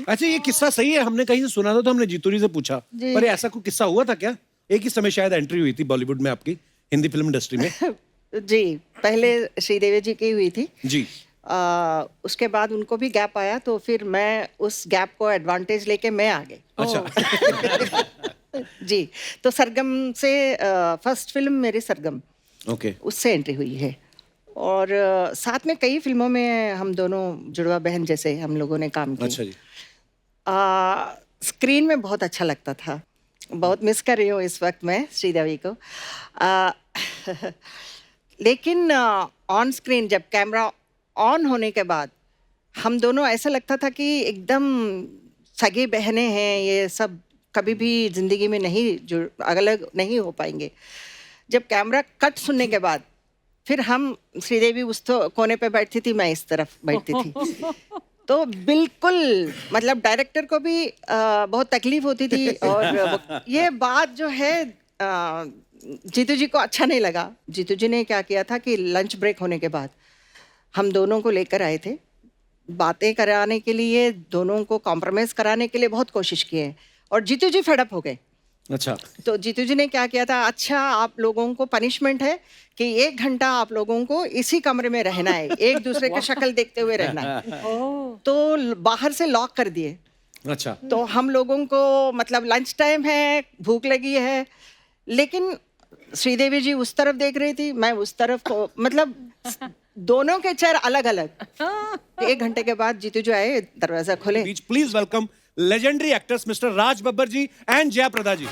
अच्छा, ये किस्सा सही है? हमने कहीं से सुना था तो हमने जीतू जी से पूछा, पर ऐसा कोई किस्सा हुआ था क्या? एक ही समय शायद एंट्री हुई थी बॉलीवुड में आपकी, हिंदी फिल्म इंडस्ट्री में। जी, पहले श्रीदेवी जी की हुई थी जी। उसके बाद उनको भी गैप आया, तो फिर मैं उस गैप को एडवांटेज लेके मैं आ गई। अच्छा। जी, तो सरगम से फर्स्ट फिल्म मेरी सरगम, ओके। उससे एंट्री हुई है। और साथ में कई फिल्मों में हम दोनों जुड़वा बहन जैसे हम लोगों ने काम किया। अच्छा जी। स्क्रीन में बहुत अच्छा लगता था, बहुत मिस कर रही हूँ इस वक्त मैं श्रीदेवी को। आ, लेकिन ऑन स्क्रीन जब कैमरा ऑन होने के बाद हम दोनों ऐसा लगता था कि एकदम सगी बहनें हैं, ये सब कभी भी जिंदगी में नहीं अलग नहीं हो पाएंगे। जब कैमरा कट सुनने के बाद फिर हम, श्रीदेवी उस तो कोने पे बैठती थी, मैं इस तरफ बैठती थी, तो बिल्कुल मतलब डायरेक्टर को भी बहुत तकलीफ होती थी। और ये बात जो है जीतू जी को अच्छा नहीं लगा। जीतू जी ने क्या किया था कि लंच ब्रेक होने के बाद हम दोनों को लेकर आए थे, बातें कराने के लिए, दोनों को कॉम्प्रोमाइज़ कराने के लिए बहुत कोशिश किए, और जीतू जी फेड अप हो गए। अच्छा। तो जीतू जी ने क्या किया था, अच्छा आप लोगों को पनिशमेंट है कि 1 घंटा आप लोगों को इसी कमरे में रहना है, एक दूसरे की शक्ल देखते हुए रहना है। तो बाहर से लॉक कर दिए। अच्छा। तो हम लोगों को मतलब लंच टाइम है, भूख लगी है, लेकिन श्रीदेवी जी उस तरफ देख रही थी, मैं उस तरफ को, मतलब दोनों के चेहरे अलग अलग। 1 घंटे के बाद जीतू जी आए, दरवाजा खोले। Please welcome legendary actors mister Raj Babbar ji and Jaya Prada ji.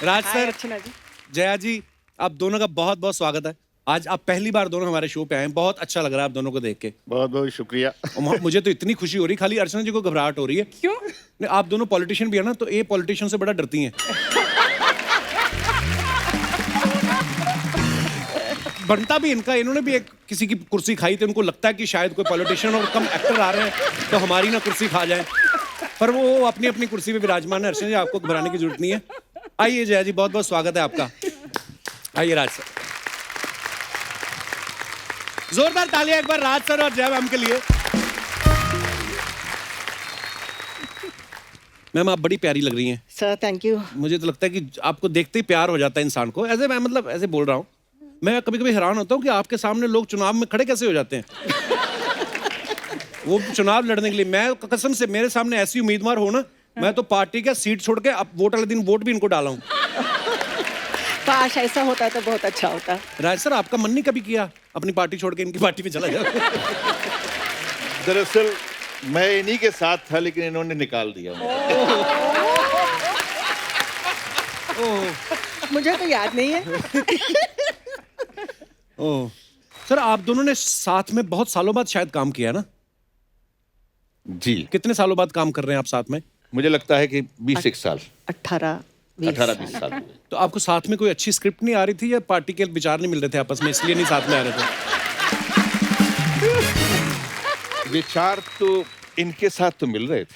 Raj sir, Archana ji, Jaya ji, आप दोनों का बहुत बहुत स्वागत है। आज आप पहली बार दोनों हमारे शो पे आए हैं, बहुत अच्छा लग रहा है आप दोनों को देख के। बहुत बहुत शुक्रिया। मुझे तो इतनी खुशी हो रही, खाली अर्चना जी को घबराहट हो रही है। क्यों? नहीं, आप दोनों पॉलिटिशियन भी है ना, तो ये पॉलिटिशियन से बड़ा डरती हैं। बनता भी इनका, इन्होंने भी एक किसी की कुर्सी खाई थी, उनको लगता है कि शायद कोई पॉलिटिशियन और कम एक्टर आ रहे हैं तो हमारी ना कुर्सी खा जाए, पर वो अपनी अपनी कुर्सी पे विराजमान है। अर्चना जी, आपको घबराने की जरूरत नहीं है। आइए जया जी, बहुत बहुत स्वागत है आपका। आइए राज सर, जोरदार तालियां एक बार राज सर और जया मैम के लिए। मैम, आप बड़ी प्यारी लग रही हैं। Sir thank you. मुझे तो लगता है कि आपको देखते ही प्यार हो जाता है इंसान को। ऐसे मैं मतलब ऐसे बोल रहा हूँ, मैं कभी कभी हैरान होता हूँ कि आपके सामने लोग चुनाव में खड़े कैसे हो जाते हैं। वो चुनाव लड़ने के लिए, मैं कसम से, मेरे सामने ऐसी उम्मीदवार हो ना, मैं तो पार्टी का सीट छोड़ के अब वोट वाले दिन वोट भी इनको डाला हूँ। काश ऐसा होता तो बहुत अच्छा होता। राज सर, आपका मन नहीं कभी किया अपनी पार्टी छोड़ के इनकी पार्टी में चला जाए? दरअसल मैं इन्हीं के साथ था, लेकिन इन्होंने निकाल दिया मुझे तो याद नहीं है। ओह सर, आप दोनों ने साथ में बहुत सालों बाद शायद काम किया है ना? जी। कितने सालों बाद काम कर रहे हैं आप साथ में? मुझे लगता है कि 20 साल, 18-20 साल। तो आपको साथ में कोई अच्छी स्क्रिप्ट नहीं आ रही थी, या पार्टी के विचार नहीं मिल रहे थे आपस में, इसलिए नहीं साथ में आ रहे थे? विचार तो इनके साथ तो मिल रहे थे।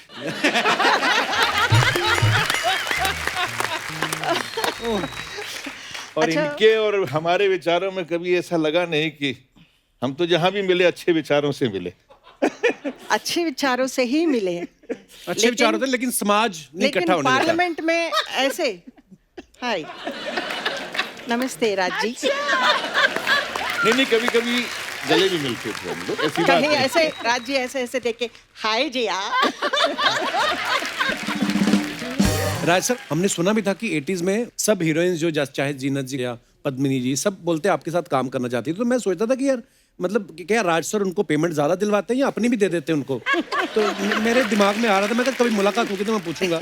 और अच्छा। इनके और हमारे विचारों में कभी ऐसा लगा नहीं कि हम तो जहां भी मिले अच्छे विचारों से मिले। अच्छे विचारों से ही मिले। अच्छे विचार होते हैं, लेकिन समाज नहीं इकट्ठा होने देता। पार्लियामेंट में ऐसे, हाय नमस्ते राज जी, नहीं, कभी कभी गले भी मिलते थे हम लोग, ऐसी बात कहीं नहीं। ऐसे राज जी ऐसे ऐसे देख के हाय जी यार। राज सर, हमने सुना भी था कि 80s में सब हीरोइंस जो चाहे जीनत जी या पद्मिनी जी, सब बोलते आपके साथ काम करना चाहती थी। तो मैं सोचता था कि यार मतलब क्या राज सर उनको पेमेंट ज्यादा दिलवाते हैं या अपनी भी दे देते हैं उनको? तो मेरे दिमाग में आ रहा था, मैं कभी मुलाकात होगी तो मैं पूछूंगा।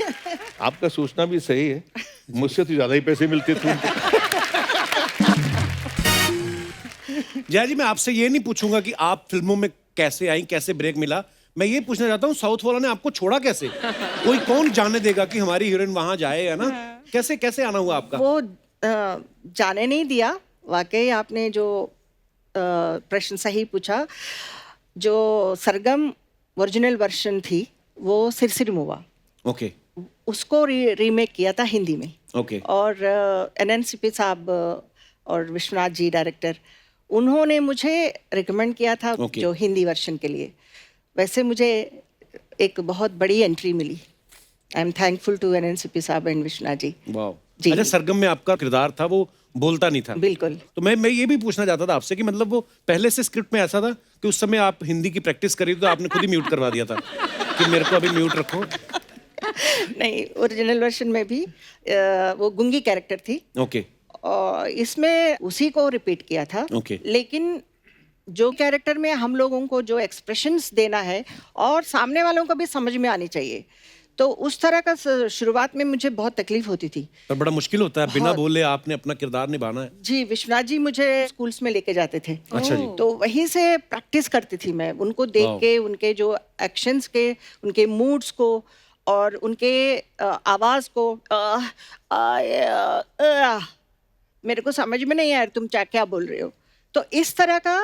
आपका सोचना भी सही है, मुझसे तो ज्यादा ही पैसे मिलते थे उनको। जया जी, मैं आपसे ये नहीं पूछूंगा कि आप फिल्मों में कैसे आई, कैसे ब्रेक मिला। मैं ये पूछना चाहता हूँ, साउथ वालों ने आपको छोड़ा कैसे? कोई कौन जाने देगा कि हमारी हीरोइन वहां जाए, है ना? कैसे कैसे आना हुआ आपका? वो जाने नहीं दिया। वाकई आपने जो प्रश्न सही पूछा। जो सरगम ओरिजिनल वर्जन थी वो सिरसिर मुआ, ओके, उसको रीमेक किया था हिंदी में। ओके। और एनएनसीपी साहब और विश्वनाथ जी डायरेक्टर, उन्होंने मुझे रिकमेंड किया था Okay. जो हिंदी वर्जन के लिए। वैसे मुझे एक बहुत बड़ी एंट्री मिली। I am thankful to NNCP साहब एंड विश्वनाथ जी। वाह। जी। अच्छा, सरगम में आपका किरदार था वो बोलता नहीं था। बिल्कुल। तो मैं ये भी पूछना चाहता था आपसे कि मतलब वो पहले से स्क्रिप्ट में ऐसा था कि उस समय आप हिंदी की प्रैक्टिस करी तो आपने खुद ही म्यूट करवा दिया था कि मेरे को अभी म्यूट रखो? नहीं, ओरिजिनल वर्जन में भी वो गुंगी कैरेक्टर थी ओके। और इसमें उसी को रिपीट किया था। ओके। लेकिन जो कैरेक्टर में हम लोगों को जो एक्सप्रेशंस देना है और सामने वालों को भी समझ में आनी चाहिए, तो उस तरह का शुरुआत में मुझे बहुत तकलीफ होती थी। पर बड़ा मुश्किल होता है, बिना बहुत। बोले आपने अपना किरदार निभाना है। जी, विश्वनाथ जी मुझे स्कूल्स में लेके जाते थे। अच्छा जी। तो वहीं से प्रैक्टिस करती थी मैं, उनको देख वाह। के, उनके जो एक्शंस के, उनके मूड्स को और उनके आवाज को। मेरे को समझ में नहीं आया तुम क्या बोल रहे हो। तो इस तरह का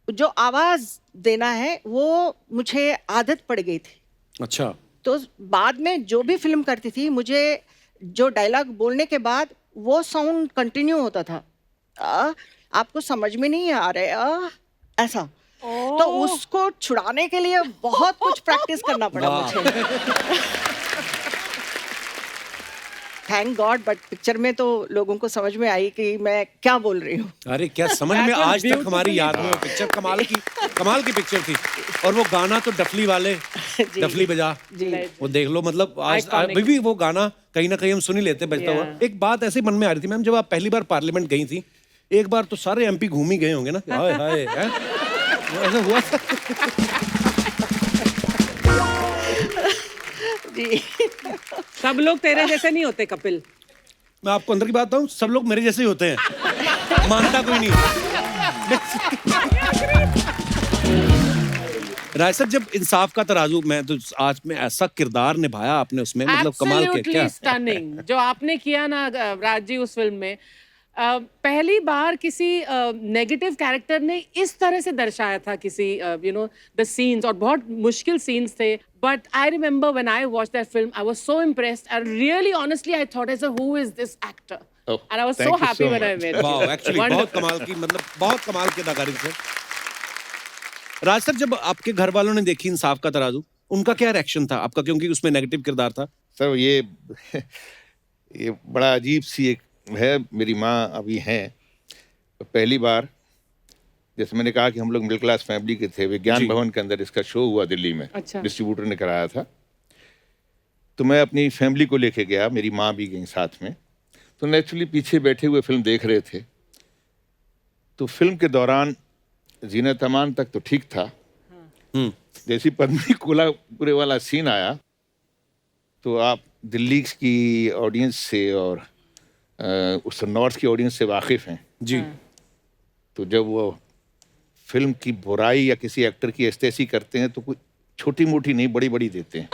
जो आवाज देना है वो मुझे आदत पड़ गई थी। अच्छा। तो बाद में जो भी फिल्म करती थी, मुझे जो डायलॉग बोलने के बाद वो साउंड कंटिन्यू होता था। आपको समझ में नहीं आ रहा ऐसा। तो उसको छुड़ाने के लिए बहुत कुछ प्रैक्टिस करना पड़ा वाह। मुझे। थैंक गॉड, बट पिक्चर में तो लोगों को समझ में आई कि मैं क्या बोल रही हूँ। अरे क्या समझ में, आज तक हमारी याद में वो पिक्चर कमाल की पिक्चर थी। और वो गाना तो डफली वाले जी। डफली बजा, जी। वो देख लो, मतलब आज अभी भी वो गाना कहीं ना कहीं हम सुन ही लेते हैं बजता हुआ। एक बात ऐसे मन में आ रही थी मैम, जब आप पहली बार पार्लियामेंट गई थी, एक बार तो सारे एमपी घूम ही गए होंगे ना? हाय हाय, ऐसा हुआ था? जी। सब लोग तेरे जैसे नहीं होते कपिल। मैं आपको अंदर की बात बताऊं, सब लोग मेरे जैसे ही होते हैं, मानता कोई नहीं। राय सर, जब इंसाफ का तराजू, मैं तो आज में ऐसा किरदार निभाया आपने उसमें, मतलब कमाल के। क्या स्टनिंग जो आपने किया ना राज जी उस फिल्म में। पहली बार किसी नेगेटिव कैरेक्टर ने इस तरह से दर्शाया था किसी द सीन्स, और बहुत मुश्किल सीन्स थे। But I remember when I watched that film, I was so impressed and really honestly I thought as who is this actor, and I was so happy when I met. Wow, actually बहुत कमाल की, मतलब बहुत कमाल की अदाकारी थी। राज sir, जब आपके घर वालों ने देखी इंसाफ का तराजू, उनका क्या रिएक्शन था आपका, क्योंकि उसमें नेगेटिव किरदार था? सर ये बड़ा अजीब सी एक है। मेरी माँ अभी हैं, तो पहली बार, जैसे मैंने कहा कि हम लोग मिडिल क्लास फैमिली के थे, विज्ञान भवन के अंदर इसका शो हुआ दिल्ली में। अच्छा। डिस्ट्रीब्यूटर ने कराया था, तो मैं अपनी फैमिली को लेके गया, मेरी माँ भी गई साथ में। तो नेचुरली पीछे बैठे हुए फिल्म देख रहे थे। तो फिल्म के दौरान जीनत अमान तक तो ठीक था, जैसी पद्मिनी कोल्हापुरे वाला सीन आया, तो आप दिल्ली की ऑडियंस से और उस नॉर्थ की ऑडियंस से वाकिफ हैं जी। तो जब वो फिल्म की बुराई या किसी एक्टर की एस्तेसी करते हैं तो कोई छोटी मोटी नहीं, बड़ी बड़ी देते हैं।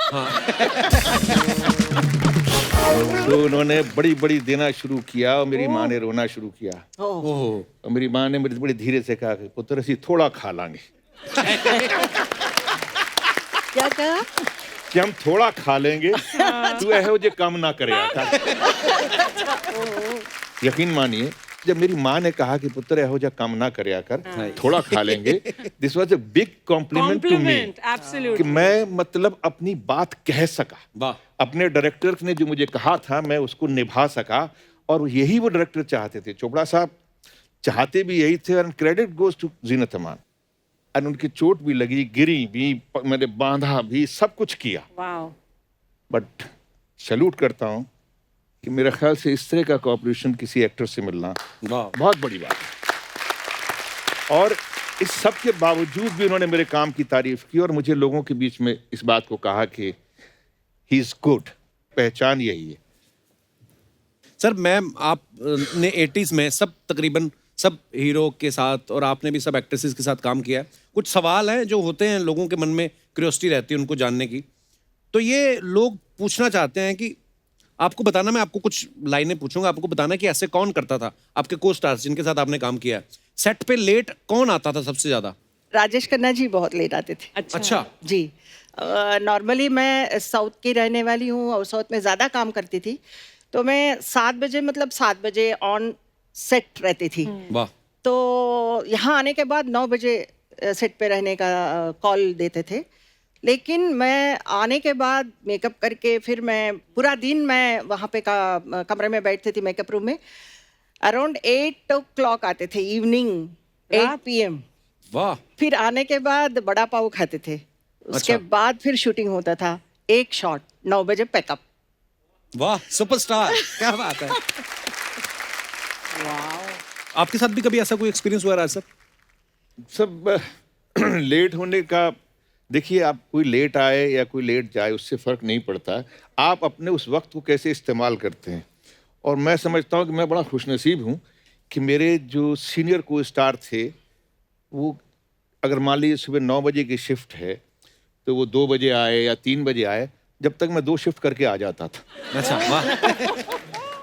तो उन्होंने बड़ी बड़ी देना शुरू किया और मेरी माँ ने रोना शुरू किया। और मेरी माँ ने मेरे बड़े धीरे से कहा कि पुत्र असी थोड़ा खा लांगे। क्या कहा? कि हम थोड़ा खा लेंगे, तू ऐहो जे कम ना करे। यकीन मानिए, जब मेरी माँ ने कहा कि पुत्र ऐहो जा कम ना करे कर, थोड़ा खा लेंगे, this was a big compliment to me कि मैं मतलब अपनी बात कह सका। वाह। अपने डायरेक्टर ने जो मुझे कहा था मैं उसको निभा सका, और यही वो डायरेक्टर चाहते थे। चोपड़ा साहब चाहते भी यही थे, और credit goes to Zeenat Aman. और उनकी चोट भी लगी, गिरी भी, मैंने बांधा भी, सब कुछ किया। बट सैल्यूट करता हूँ कि मेरे ख्याल से इस तरह का कोऑपरेशन किसी एक्टर से मिलना बहुत बड़ी बात है। और इस सब के बावजूद भी उन्होंने मेरे काम की तारीफ की और मुझे लोगों के बीच में इस बात को कहा कि ही इज गुड। पहचान यही है। सर, मैम आपने 80s में तकरीबन सब हीरो के साथ, और आपने भी सब एक्ट्रेसेस के साथ काम किया है। कुछ सवाल हैं जो होते हैं, लोगों के मन में क्यूरियोसिटी रहती है उनको जानने की। तो ये लोग पूछना चाहते हैं कि आपको बताना, मैं आपको कुछ लाइनें पूछूंगा, आपको बताना कि ऐसे कौन करता था, आपके को स्टार्स जिनके साथ आपने काम किया। सेट पे लेट कौन आता था सबसे ज्यादा? राजेश खन्ना जी बहुत लेट आते थे। अच्छा जी। नॉर्मली मैं साउथ की रहने वाली हूँ और साउथ में ज़्यादा काम करती थी, तो मैं 7 बजे, मतलब 7 बजे ऑन सेट रहती थी। वाह। तो यहाँ आने के बाद 9 बजे सेट पे रहने का कॉल देते थे। लेकिन मैं आने के बाद मेकअप करके फिर मैं पूरा दिन मैं वहाँ पे कमरे में बैठती थी मेकअप रूम में। अराउंड 8 o'clock आते थे इवनिंग, 8 PM। वाह, फिर आने के बाद बड़ा पाव खाते थे, उसके अच्छा। बाद फिर शूटिंग होता था। एक शॉट 9 बजे पैकअप। वाह, सुपरस्टार, क्या बात है। आपके साथ भी कभी ऐसा कोई एक्सपीरियंस हुआ है सर? सब लेट होने का, देखिए आप कोई लेट आए या कोई लेट जाए उससे फर्क नहीं पड़ता, आप अपने उस वक्त को कैसे इस्तेमाल करते हैं। और मैं समझता हूँ कि मैं बड़ा खुशनसीब हूँ कि मेरे जो सीनियर को स्टार थे वो, अगर मान लीजिए सुबह 9 बजे की शिफ्ट है तो वो 2 बजे आए या 3 बजे आए, जब तक मैं 2 शिफ्ट करके आ जाता था। अच्छा, वाह।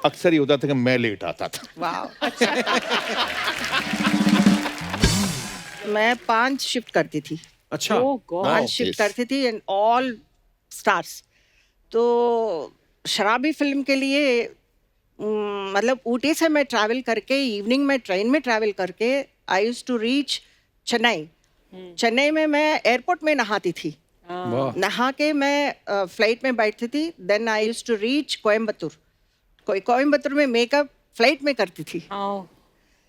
अक्सर ये होता था कि मैं लेट आता था। वाह। मैं 5 शिफ्ट करती थी, अच्छा, Oh God. 5 shift yes. करती थी एंड ऑल स्टार्स। तो शराबी फिल्म के लिए मतलब ऊटी से मैं ट्रैवल करके इवनिंग में ट्रेन में ट्रैवल करके I used to reach Chennai. Chennai में मैं एयरपोर्ट में नहाती थी, वाह, नहा के मैं फ्लाइट में बैठती थी। Then I used to reach Coimbatore. Coimbatore में मेकअप फ्लाइट में करती थी। Oh.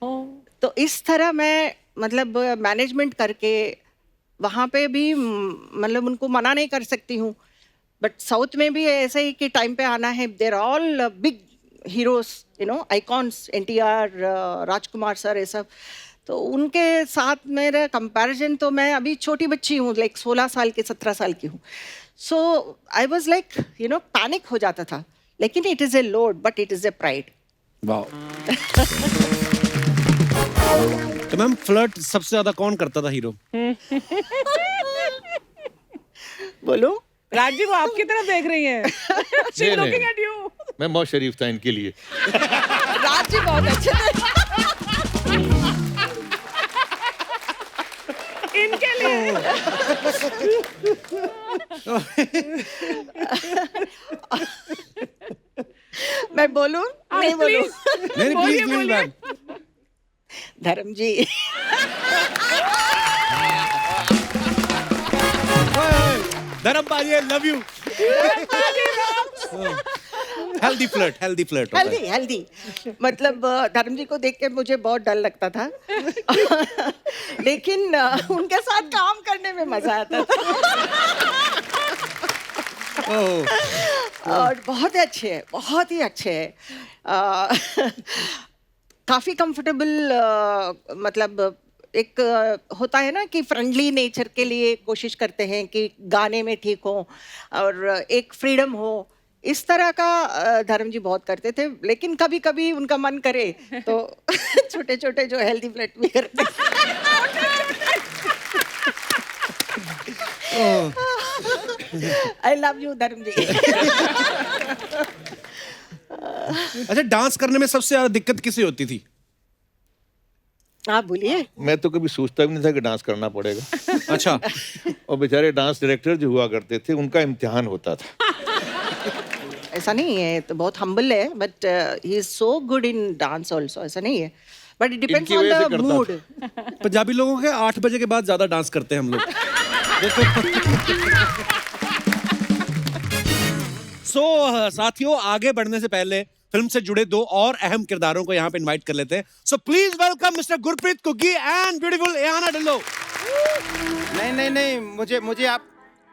Oh. तो इस तरह मैं मतलब मैनेजमेंट करके वहाँ पे भी मतलब उनको मना नहीं कर सकती हूँ। बट साउथ में भी ऐसे ही कि टाइम पे आना है। There all big heroes, you know, icons, NTR, Rajkumar sir, ये सब। तो उनके साथ मेरा कंपैरिजन, तो मैं अभी छोटी बच्ची हूँ, लाइक 16 साल की, 17 साल की हूँ। So I was like, you know, panic हो जाता था। लेकिन it is a load but it is a pride. वाह। तो मैम, फ्लर्ट सबसे ज्यादा कौन करता था हीरो? बोलो। राजी, वो आपकी तरफ देख रही हैं। She's नहीं, looking नहीं। at you. मैं बहुत शरीफ था इनके लिए। राज जी बहुत अच्छे थे। इनके लिए। मैं बोलूं? नहीं बोलूं? नहीं, बोलिए, प्लीज बोलिए। मैम। धर्म जी। धर्म भाई, I love you. Healthy flirt, healthy flirt. Healthy healthy मतलब धर्म जी को देख के मुझे बहुत डर लगता था। लेकिन उनके साथ काम करने में मजा आता था। और बहुत ही अच्छे हैं, बहुत ही अच्छे हैं। काफ़ी कंफर्टेबल, मतलब एक होता है ना कि फ्रेंडली नेचर के लिए कोशिश करते हैं कि गाने में ठीक हो और एक फ्रीडम हो। इस तरह का धर्म जी बहुत करते थे। लेकिन कभी कभी उनका मन करे तो छोटे छोटे जो हेल्दी फ्लर्ट भी करते। आई लव यू धर्म जी। अच्छा, डांस करने में सबसे ज्यादा दिक्कत किसे होती थी? आप बोलिए। मैं तो कभी सोचता भी नहीं था कि डांस करना पड़ेगा। अच्छा, और बेचारे डांस डायरेक्टर जो हुआ करते थे उनका इम्तिहान होता था। ऐसा नहीं है, तो बहुत हम्बल है, but he is so good in dance also. ऐसा नहीं है, बट इट डिपेंड्स इनकी ऑन वजह से द करता मूड। पंजाबी लोगों के 8 बजे के बाद ज्यादा डांस करते हैं हम लोग। साथियों, आगे बढ़ने से पहले फिल्म से जुड़े 2 और अहम किरदारों को यहाँ पे इनवाइट कर लेते हैं। So please welcome mister Gurpreet Guggi and beautiful Ehana Dhillon. नहीं,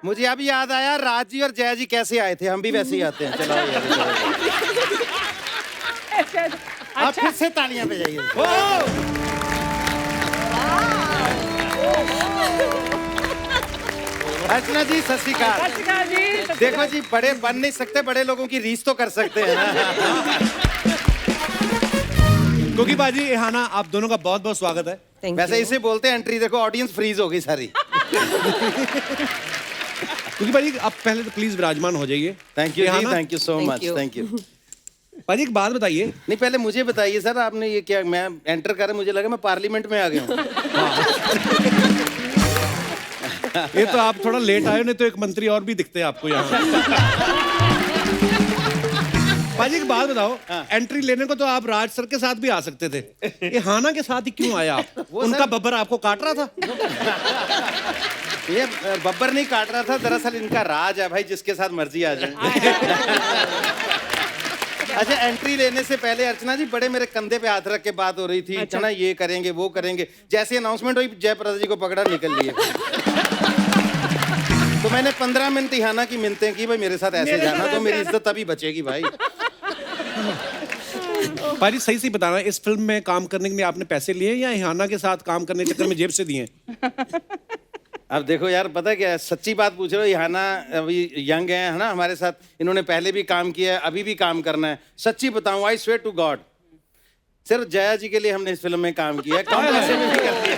मुझे अब याद आया, राज जी और जया जी कैसे आए थे, हम भी वैसे ही आते हैं। चलो यार, आप फिर से तालियां बजाइए। अर्चना जी, सत श्री अकाल। सत श्री अकाल जी। देखो जी, बड़े बन नहीं सकते, बड़े लोगों की रीस तो कर सकते हैं ना। कुग्गी बाजी, एहाना, आप दोनों का बहुत बहुत स्वागत है। Thank वैसे you. इसे बोलते हैं एंट्री। देखो ऑडियंस फ्रीज हो गई सारी। कुग्गी बाजी, आप पहले तो प्लीज विराजमान हो जाइए। Thank you ji, Ehana? Thank you so Thank मच, you. Thank you. बाजी, एक बात बताइए। नहीं, पहले मुझे बताइए सर, आपने ये क्या, मैं एंटर कर, मुझे लगा मैं पार्लियामेंट में आ गया हूँ। ये तो आप थोड़ा लेट आए, नहीं तो एक मंत्री और भी दिखते हैं आपको यहाँ। पाजी एक बात बताओ, एंट्री लेने को तो आप राज सर के साथ भी आ सकते थे, ये हाना के साथ ही क्यों आया आप? उनका बब्बर आपको काट रहा था? ये बब्बर नहीं काट रहा था, दरअसल इनका राज है भाई, जिसके साथ मर्जी आ जाए। अच्छा, एंट्री लेने से पहले अर्चना जी बड़े मेरे कंधे पे हाथ रख के बात हो रही थी। अच्छा ना, ये करेंगे वो करेंगे, जैसे अनाउंसमेंट हुई जयप्रदा जी को पकड़ा निकल लिए। तो मैंने 15 मिनट इहाना की मिन्नतें की, भाई मेरे साथ ऐसे जाना तो मेरी इज्जत तभी बचेगी भाई। पाजी सही सही बताना, इस फिल्म में काम करने के लिए आपने पैसे लिए या इहाना के साथ काम करने के चक्कर में जेब से दिए? अब देखो यार, पता क्या है, सच्ची बात पूछ रहे हो, इहाना अभी यंग है ना हमारे साथ, इन्होंने पहले भी काम किया है, अभी भी काम करना है। सच्ची बताऊं, आई स्वेयर टू गॉड, सिर्फ जया जी के लिए हमने इस फिल्म में काम किया है, कम पैसे में भी कर दिया।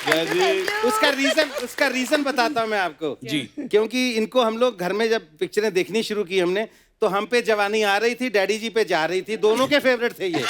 जया जी, उसका रीजन बताता हूं मैं आपको जी। क्योंकि इनको हम लोग घर में जब पिक्चरें देखनी शुरू की हमने, तो हम पे जवानी आ रही थी, डैडी जी पे जा रही थी, दोनों के फेवरेट थे ये।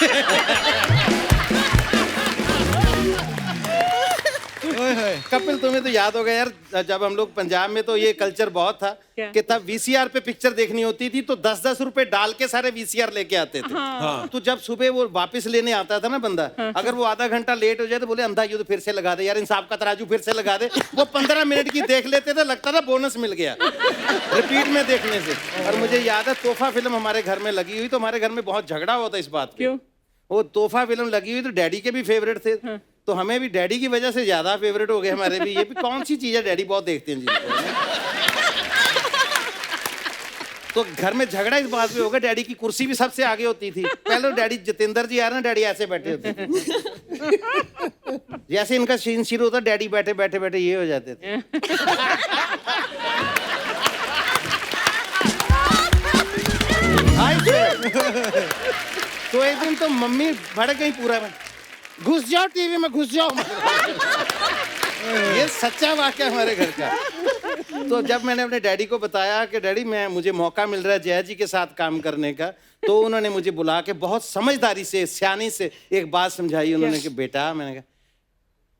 कपिल, तुम्हें तो याद होगा यार, जब हम लोग पंजाब में तो ये कल्चर बहुत था कि तब वीसीआर पे पिक्चर देखनी होती थी तो 10-10 रुपए डाल के सारे वीसीआर लेके आते थे। हाँ। तो जब सुबह वो वापस लेने आता था ना बंदा, अगर वो आधा घंटा लेट हो जाए तो बोले अंधा ये तो फिर से लगा दे यार, इंसाफ का तराजू फिर से लगा दे। वो 15 मिनट की देख लेते थे, लगता था बोनस मिल गया रिपीट में देखने से। और मुझे याद है, तोहफा फिल्म हमारे घर में लगी हुई, तो हमारे घर में बहुत झगड़ा हुआ था इस बात पे। वो तोहफा फिल्म लगी हुई तो डैडी के भी फेवरेट थे, तो हमें भी डैडी की वजह से ज्यादा फेवरेट हो गए हमारे भी। ये भी कौन सी चीज है, डैडी बहुत देखते हैं जिनको। तो घर में झगड़ा इस बात पे होगा, डैडी की कुर्सी भी सबसे आगे होती थी। पहले डैडी जितेंद्र जी आ रहे हैं, डैडी ऐसे बैठे होते थे। जैसे इनका सीन शुरू होता, डैडी बैठे बैठे बैठे ये हो जाते थे। तो एक दिन तो मम्मी भड़क गई पूरा में, घुस जाओ टीवी में, घुस जाओ। ये सच्चा वाकया हमारे घर का। तो जब मैंने अपने डैडी को बताया कि डैडी मुझे मौका मिल रहा है जया जी के साथ काम करने का, तो उन्होंने मुझे बुला के बहुत समझदारी से, सियानी से एक बात समझाई। उन्होंने कि बेटा, मैंने कहा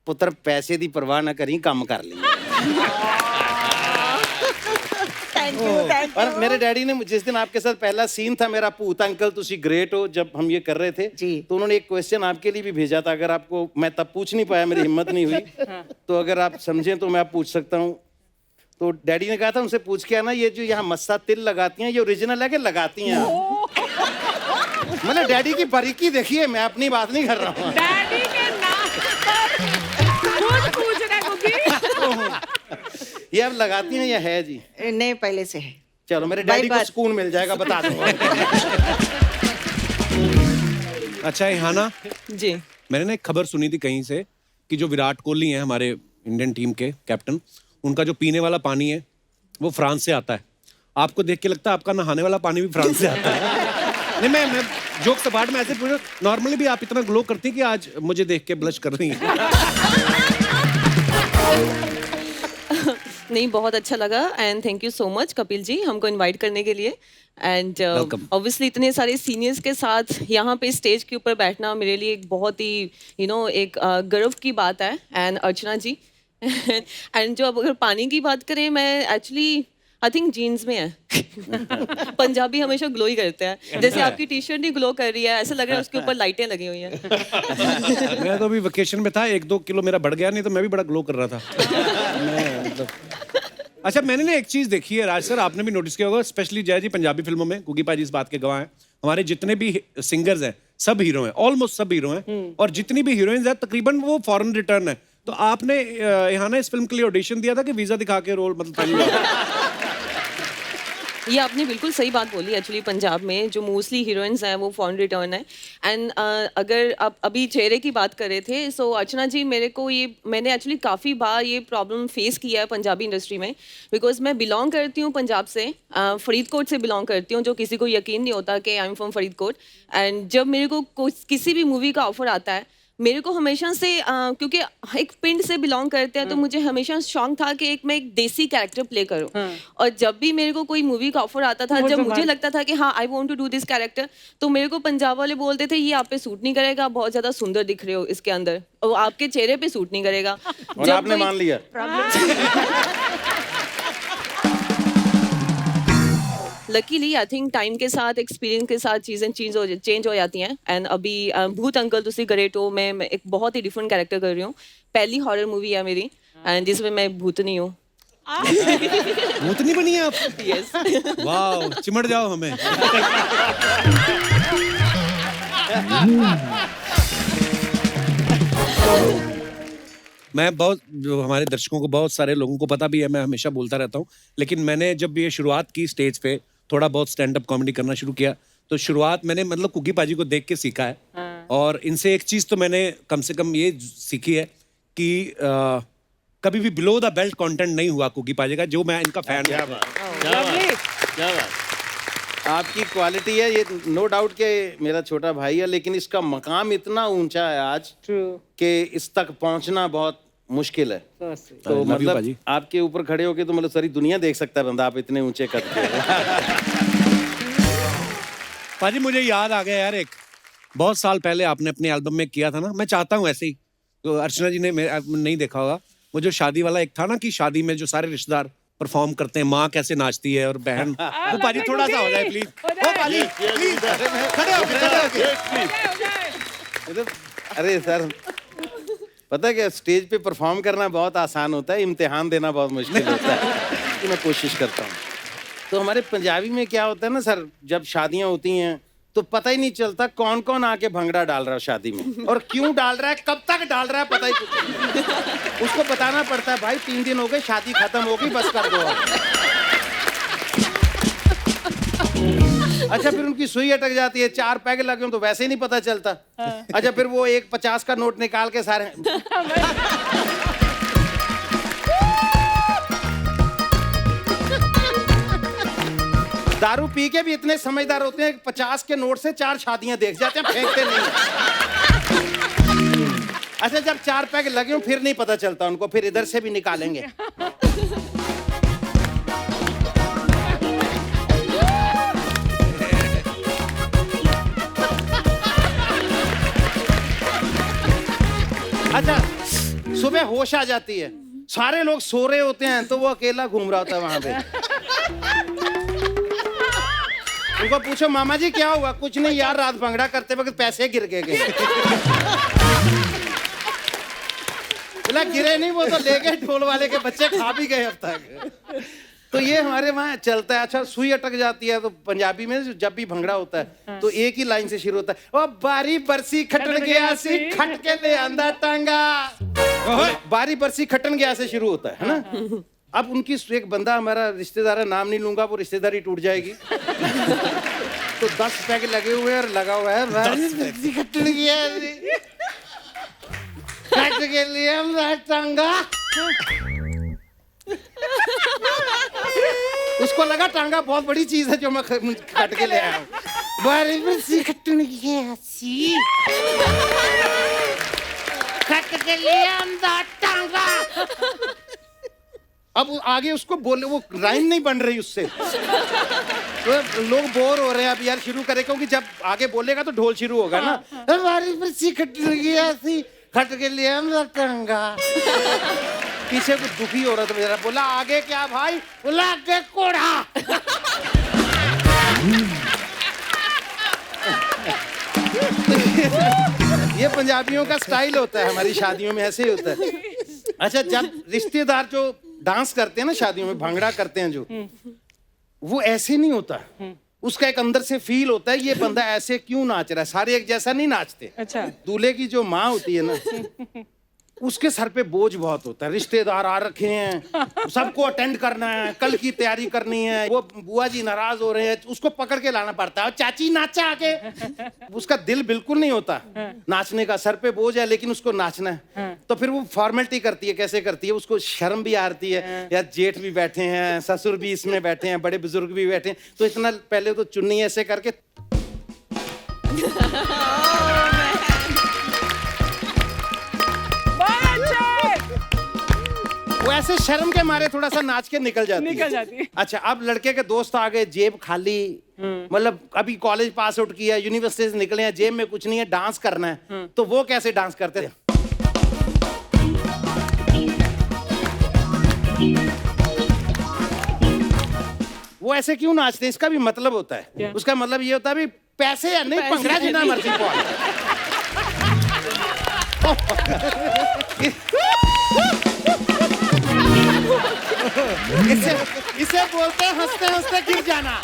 पुत्र पैसे दी परवाह ना करी, काम कर ली। और मेरे डैडी ने जिस दिन आपके साथ पहला सीन था मेरा, भूत अंकल तुसी ग्रेट हो, जब हम ये कर रहे थे जी, तो उन्होंने एक क्वेश्चन आपके लिए भी भेजा था। अगर आपको, मैं तब पूछ नहीं पाया, मेरी हिम्मत नहीं हुई, तो अगर आप समझें तो मैं आप पूछ सकता हूँ। तो डैडी ने कहा था उनसे पूछ के आना, ये जो यहाँ मस्सा तिल लगाती हैं, ये ओरिजिनल है कि लगाती हैं? मतलब डैडी की बारीकी देखिए, मैं अपनी बात नहीं कर रहा हूँ। डैडी के नाम पर खुद पूछ रहे हो कि ये अब लगाती हैं या है जी? नहीं, पहले से है। चलो, मेरे डैडी को सुकून मिल जाएगा, बता दूंगा। अच्छा इहाना जी, मैंने ना एक खबर सुनी थी कहीं से कि जो विराट कोहली हैं हमारे इंडियन टीम के कैप्टन, उनका जो पीने वाला पानी है वो फ्रांस से आता है। आपको देख के लगता है आपका नहाने वाला पानी भी फ्रांस से आता है? नहीं, मैं जोक सपाट में ऐसे पूछ, नॉर्मली भी आप इतना ग्लो करती हैं कि आज मुझे देख के ब्लश कर रही हैं। नहीं, बहुत अच्छा लगा and thank you so much Kapil ji हमको इनवाइट करने के लिए। एंड ऑब्वियसली इतने सारे सीनियर्स के साथ यहाँ पे स्टेज के ऊपर बैठना मेरे लिए एक बहुत ही एक गर्व की बात है। एंड अर्चना जी एंड जो अब अगर पानी की बात करें, मैं एक्चुअली आई थिंक जीन्स में है। पंजाबी हमेशा ग्लो ही करते हैं, जैसे आपकी टी शर्ट ही ग्लो कर रही है, ऐसा लग रहा है उसके ऊपर लाइटें लगी हुई हैं। मैं तो अभी वेकेशन में था, 1-2 किलो मेरा बढ़ गया, नहीं तो मैं भी बड़ा ग्लो कर रहा था। अच्छा, मैंने ना एक चीज देखी है राज सर, आपने भी नोटिस किया होगा, स्पेशली जय जी पंजाबी फिल्मों में, गुगी पाजी इस बात के गवाह हैं, हमारे जितने भी सिंगर्स हैं सब हीरो हैं, ऑलमोस्ट सब हीरो हैं, और जितनी भी हीरोइंस हैं तकरीबन वो फॉरेन रिटर्न है। तो आपने यहाँ ना इस फिल्म के लिए ऑडिशन दिया था कि वीजा दिखा के रोल, मतलब ये आपने बिल्कुल सही बात बोली। एक्चुअली पंजाब में जो मोस्टली हीरोइंस हैं वो फॉरेन रिटर्न है। एंड अगर आप अभी चेहरे की बात कर रहे थे, सो अर्चना जी मैंने एक्चुअली काफ़ी बार ये प्रॉब्लम फेस किया है पंजाबी इंडस्ट्री में, बिकॉज मैं बिलोंग करती हूँ पंजाब से, फरीदकोट से बिलोंग करती हूँ, जो किसी को यकीन नहीं होता कि I am from Faridkot. And जब मेरे को किसी भी मूवी का ऑफर आता है, मेरे को हमेशा से क्योंकि एक पिंड से बिलोंग करते हैं, तो मुझे हमेशा शौक था कि मैं एक देसी कैरेक्टर प्ले करूं। और जब भी मेरे को कोई मूवी का ऑफर आता था, जब मुझे लगता था कि हाँ I want to do this character, तो मेरे को पंजाब वाले बोलते थे ये आप पे सूट नहीं करेगा, आप बहुत ज्यादा सुंदर दिख रहे हो इसके अंदर, और आपके चेहरे पे सूट नहीं करेगा। और आपने मान लिया? लकीली आई थिंक टाइम के साथ एक्सपीरियंस के साथ चीज़ें चेंज हो जाती हैं एंड अभी भूत अंकल तुसी करे तो मैं एक बहुत ही डिफरेंट कैरेक्टर कर रही हूँ. पहली हॉरर मूवी है मेरी एंड जिसमें मैं भूतनी हूँ. भूतनी बनी है आप? यस. वाह, चिमट जाओ हमें. मैं बहुत, जो हमारे दर्शकों को, बहुत सारे लोगों को पता भी है, मैं हमेशा बोलता रहता हूँ, लेकिन मैंने जब ये शुरुआत की स्टेज पे थोड़ा बहुत स्टैंड अप कॉमेडी करना शुरू किया, तो शुरुआत मैंने मतलब कुकी पाजी को देख के सीखा है. और इनसे एक चीज़ तो मैंने कम से कम ये सीखी है कि कभी भी बिलो द बेल्ट कंटेंट नहीं हुआ कुकी पाजी का, जो मैं इनका फैन हूँ. क्या बात. आपकी क्वालिटी है ये, नो डाउट के मेरा छोटा भाई है, लेकिन इसका मकाम इतना ऊंचा है आज कि इस तक पहुंचना बहुत मुश्किल है. तो मतलब आपके ऊपर खड़े होके तो मतलब सारी दुनिया देख सकता है बंदा, आप इतने ऊंचे कद के. पाजी मुझे याद आ गया यार, एक बहुत साल पहले आपने अपने एल्बम में किया था ना, मैं चाहता हूँ ऐसे ही, तो अर्चना जी ने नहीं देखा होगा, वो जो शादी वाला एक था ना, कि शादी में जो सारे रिश्तेदार परफॉर्म करते हैं, माँ कैसे नाचती है और बहन. वो पाजी थोड़ा सा हो जाए प्लीज. ओ पाजी प्लीज खड़े हो. अरे सर, पता है क्या, स्टेज पे परफॉर्म करना बहुत आसान होता है, इम्तिहान देना बहुत मुश्किल होता है. कि मैं कोशिश करता हूँ. तो हमारे पंजाबी में क्या होता है ना सर, जब शादियाँ होती हैं तो पता ही नहीं चलता कौन कौन आके भंगड़ा डाल रहा है शादी में, और क्यों डाल रहा है, कब तक डाल रहा है, पता ही नहीं. उसको बताना पड़ता है, भाई 3 दिन हो गए, शादी खत्म हो गई, बस कर दो. अच्छा, फिर उनकी सुई अटक जाती है, 4 पैग लगे हो तो वैसे ही नहीं पता चलता. अच्छा, फिर वो एक 50 का नोट निकाल के सारे दारू पी के भी इतने समझदार होते हैं, 50 के नोट से 4 शादियां देख जाते हैं, फेंकते नहीं. अच्छा, जब 4 पैग लगे हो फिर नहीं पता चलता उनको, फिर इधर से भी निकालेंगे. अच्छा, सुबह होश आ जाती है, सारे लोग सो रहे होते हैं, तो वो अकेला घूम रहा होता है वहां पे. उनको पूछो, मामा जी क्या हुआ? कुछ नहीं यार, रात भंगड़ा करते वक्त पैसे गिर गए. बोला गिरे नहीं, वो तो ले गए ढोल वाले के बच्चे, खा भी गए अब तक. तो ये हमारे वहाँ चलता है. अच्छा, सुई अटक जाती है तो पंजाबी में जब भी भंगड़ा होता है तो एक ही लाइन से शुरू होता है, ओ बारी बरसी खटन गया सी, खट के ले आंदा टांगा. बारी बरसी खटन गया से शुरू होता है ना. अब उनकी एक बंदा हमारा रिश्तेदार है, नाम नहीं लूंगा, वो रिश्तेदारी टूट जाएगी. तो 10 पैग लगे हुए और लगा हुआ है, बारी बरसी खटन गया सी, खट के ले आंदा टांगा. उसको लगा टांगा बहुत बड़ी चीज है जो मैं काट के ले आया हूँ. बारी बरसी खटन गया सी, खट के ले आंदा टांगा. अब आगे उसको बोले, वो राइम नहीं बन रही उससे, तो लोग बोर हो रहे हैं. अब यार शुरू करें, क्योंकि जब आगे बोलेगा तो ढोल शुरू होगा ना. बारी बरसी खटन गया सी, खट के ले आंदा टांगा. पीछे कुछ दुखी हो रहा था मेरा, बोला आगे क्या भाई? बोला आगे कोढ़ा. ये पंजाबियों का स्टाइल होता है, हमारी शादियों में ऐसे ही होता है. अच्छा, जब रिश्तेदार जो डांस करते हैं ना शादियों में, भांगड़ा करते हैं जो, वो ऐसे नहीं होता. उसका एक अंदर से फील होता है, ये बंदा ऐसे क्यों नाच रहा है. सारे एक जैसा नहीं नाचते. अच्छा, दूल्हे की जो माँ होती है ना, उसके सर पे बोझ बहुत होता है. रिश्तेदार आ रखे हैं, सबको अटेंड करना है, कल की तैयारी करनी है. वो बुआ जी नाराज हो रहे हैं, उसको पकड़ के लाना पड़ता है. चाची नाचा आके, उसका दिल बिल्कुल नहीं होता नाचने का, सर पे बोझ है लेकिन उसको नाचना है. तो फिर वो फॉर्मेलिटी करती है. कैसे करती है? उसको शर्म भी आती है, यार जेठ भी बैठे हैं, ससुर भी इसमें बैठे हैं, बड़े बुजुर्ग भी बैठे हैं, तो इतना पहले तो चुन्नी ऐसे करके वो ऐसे शर्म के मारे थोड़ा सा नाच के निकल जाती है. अच्छा, अब लड़के के दोस्त आ गए, जेब खाली, मतलब अभी कॉलेज पास आउट किया, यूनिवर्सिटी से निकले हैं, जेब में कुछ नहीं है, डांस करना है. तो वो कैसे डांस करते थे? वो ऐसे क्यों नाचते हैं, इसका भी मतलब होता है। क्या? उसका मतलब ये होता है भी पैसे या नहीं, पंगड़ा जितना मर्जी पाओ। इसे बोलते हैं हंसते हंसते गिर जाना।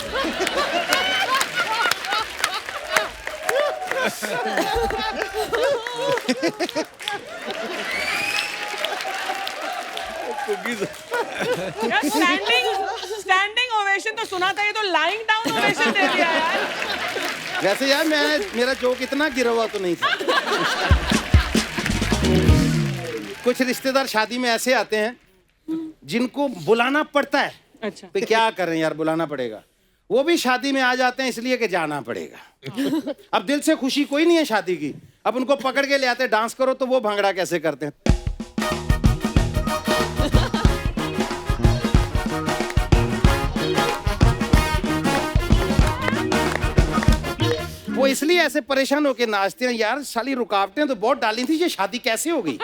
स्टैंडिंग ओवेशन तो सुना था, ये तो लाइंग डाउन ओवेशन दे दिया यार। वैसे यार मेरा जोक इतना गिरा हुआ तो नहीं था। कुछ रिश्तेदार शादी में ऐसे आते हैं जिनको बुलाना पड़ता है। अच्छा। तो क्या करें यार, बुलाना पड़ेगा। वो भी शादी में आ जाते हैं इसलिए कि जाना पड़ेगा। अब दिल से खुशी कोई नहीं है शादी की, अब उनको पकड़ के ले आते डांस करो, तो वो भांगड़ा कैसे करते हैं। वो इसलिए ऐसे परेशान होके नाचते हैं यार, साली रुकावटें तो बहुत डाली थी, ये शादी कैसे हो गई।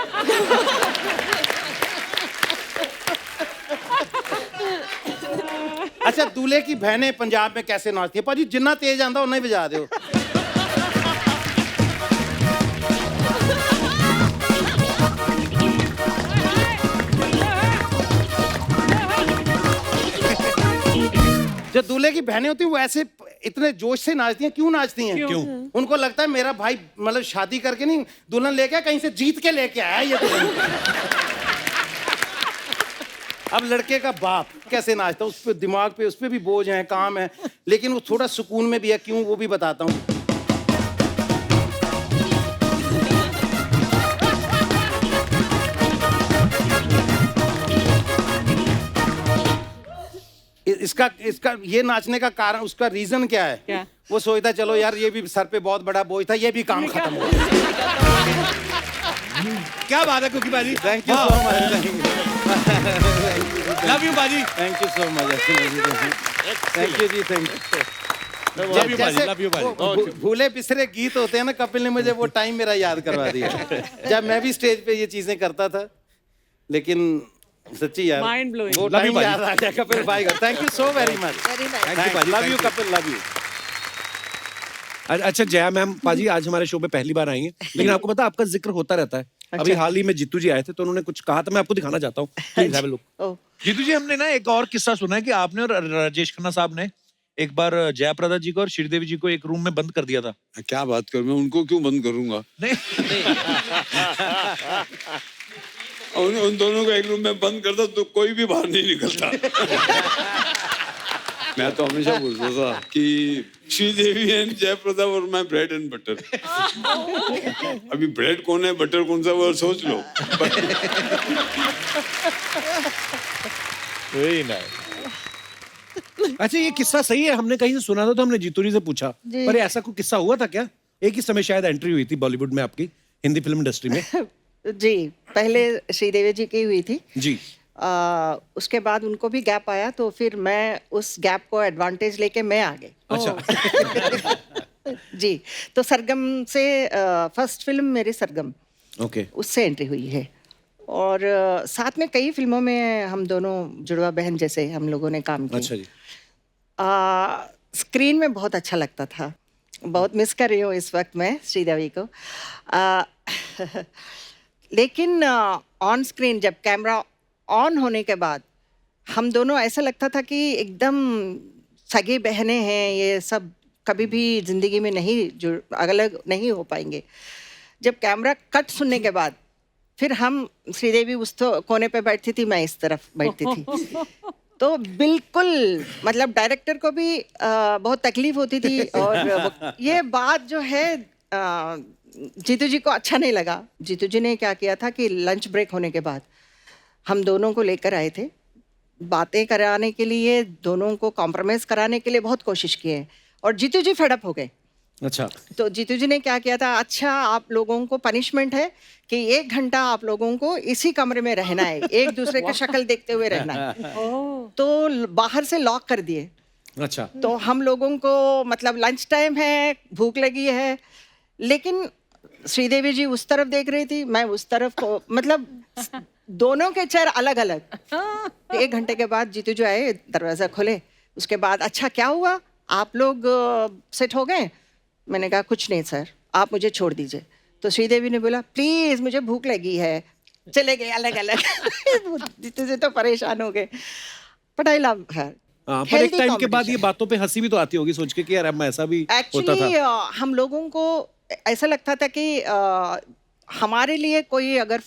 अच्छा, दूल्हे की बहनें पंजाब में कैसे नाचती है? पाजी जिन्ना तेज आंदा उन्ना ही बजा दो। जो दूल्हे की बहनें होती हैं वो ऐसे इतने जोश से नाचती हैं। क्यों नाचती हैं? क्यों? उनको लगता है मेरा भाई मतलब शादी करके नहीं, दुल्हन लेके आया, कहीं से जीत के लेके आया ये दुल्हन। अब लड़के का बाप कैसे नाचता है, उस पे दिमाग पे उस पे भी बोझ है, काम है, लेकिन वो थोड़ा सुकून में भी है। क्यों, वो भी बताता हूँ। इसका ये नाचने का कारण, उसका रीजन क्या है? क्या? वो सोचता चलो यार ये भी सर पे बहुत बड़ा बोझ था, ये भी काम खत्म हो गया। क्या बात है कुकी बाजी, thank you so much. Love you बाजी, thank you so much. Thank you ji, thank you. Love you बाजी, लव यू बाजी। भूले बिसरे गीत होते हैं ना, कपिल ने मुझे वो टाइम मेरा याद करवा दिया जब मैं भी स्टेज पे ये चीजें करता था। लेकिन सच्ची यार Mind blowing. वो Love you, टाइम याद आ गया कपिल भाई का। Thank you so very much. Thank you, बाजी, love thank you you. Kapil, love you. अच्छा जया मैम पाजी आज हमारे शो पे पहली बार आई हैं, लेकिन आपको पता है आपका जिक्र होता रहता है। अभी हाल ही में जीतू जी आए थे तो उन्होंने कुछ कहा था, मैं आपको दिखाना चाहता हूँ। Please have a look. Jitu ji, हमने ना एक और किस्सा सुना है कि आपने और राजेश खन्ना साहब ने एक बार जयाप्रदा जी को और श्रीदेवी जी को एक रूम में बंद कर दिया था। क्या बात करूं, मैं उनको क्यों बंद करूंगा? नहीं उन दोनों को एक रूम में बंद करता तो कोई भी बाहर नहीं निकलता। मैं तो हमेशा बोलता था कि श्रीदेवी एंड जयप्रदा और मैं ब्रेड एंड बटर। अभी ब्रेड कौन है, बटर कौन सा, वो सोच लो। Very nice. अच्छा ये किस्सा सही है, हमने कहीं से सुना था तो हमने जीतू जी से पूछा, जी। पर ऐसा कोई किस्सा हुआ था क्या? एक ही समय शायद एंट्री हुई थी बॉलीवुड में आपकी, हिंदी फिल्म इंडस्ट्री में। जी, पहले श्रीदेवी जी की हुई थी। जी। उसके बाद उनको भी गैप आया, तो फिर मैं उस गैप को एडवांटेज लेके मैं आ गई। अच्छा। जी, तो सरगम से फर्स्ट फिल्म मेरी सरगम, ओके। उससे एंट्री हुई है। और साथ में कई फिल्मों में हम दोनों जुड़वा बहन जैसे हम लोगों ने काम किया। अच्छा जी। स्क्रीन में बहुत अच्छा लगता था, बहुत मिस कर रही हूँ इस वक्त मैं श्रीदेवी को। लेकिन ऑन स्क्रीन जब कैमरा ऑन होने के बाद हम दोनों ऐसा लगता था कि एकदम सगी बहनें हैं, ये सब कभी भी जिंदगी में नहीं अलग नहीं हो पाएंगे। जब कैमरा कट सुनने के बाद फिर हम, श्रीदेवी उस कोने पे बैठती थी, मैं इस तरफ बैठती थी, तो बिल्कुल मतलब डायरेक्टर को भी बहुत तकलीफ होती थी। और ये बात जो है जीतू जी को अच्छा नहीं लगा। जीतू जी ने क्या किया था कि लंच ब्रेक होने के बाद हम दोनों को लेकर आए थे, बातें कराने के लिए, दोनों को कॉम्प्रोमाइज़ कराने के लिए बहुत कोशिश किए, और जीतू जी फेड अप हो गए। अच्छा। तो जीतू जी ने क्या किया था, अच्छा आप लोगों को पनिशमेंट है कि 1 घंटा आप लोगों को इसी कमरे में रहना है, एक दूसरे की शक्ल देखते हुए रहना है। तो बाहर से लॉक कर दिए। अच्छा। तो हम लोगों को मतलब लंच टाइम है, भूख लगी है, लेकिन श्रीदेवी जी उस तरफ देख रही थी, मैं उस तरफ को, मतलब दोनों के चेहरे अलग अलग। 1 घंटे के बाद जीतू जी आए, दरवाजा खोले, उसके बाद अच्छा क्या हुआ, आप लोग सेट हो गए? मैंने कहा कुछ नहीं सर, आप मुझे छोड़ दीजिए। तो श्रीदेवी ने बोला प्लीज मुझे भूख लगी है, चले गए अलग अलग। तुझे तो परेशान हो गए, बट आई लव हर। हाँ, पर एक टाइम के बाद ये बातों पे हंसी भी तो आती होगी सोच के कि यार अब मैं ऐसा भी होता एक्चुअली था। हम लोगों को ऐसा लगता था कि हमारे लिए कोई अगर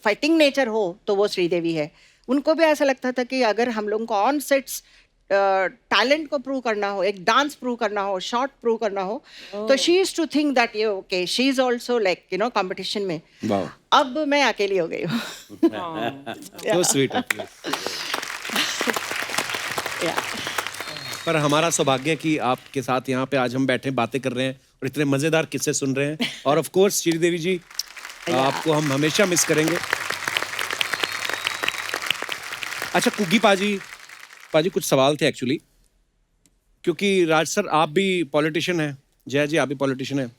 फाइटिंग नेचर हो तो वो श्रीदेवी है। उनको भी ऐसा लगता था कि अगर हम लोगों को ऑन सेट्स टैलेंट को प्रूव करना हो, एक डांस प्रूव करना हो, शॉट प्रूव करना हो, तो she is to think that ये okay, she is also like you know competition में। वाह, अब मैं अकेली हो गई हूँ। so sweet of you. पर हमारा सौभाग्य है कि आपके साथ यहाँ पे आज हम बैठे बातें कर रहे हैं और इतने मजेदार किस्से सुन रहे हैं। और ऑफ कोर्स श्रीदेवी जी, आपको हम हमेशा मिस करेंगे। अच्छा कुगी पाजी कुछ सवाल थे एक्चुअली, क्योंकि राज सर आप भी पॉलिटिशियन हैं, जय जी आप भी पॉलिटिशियन हैं,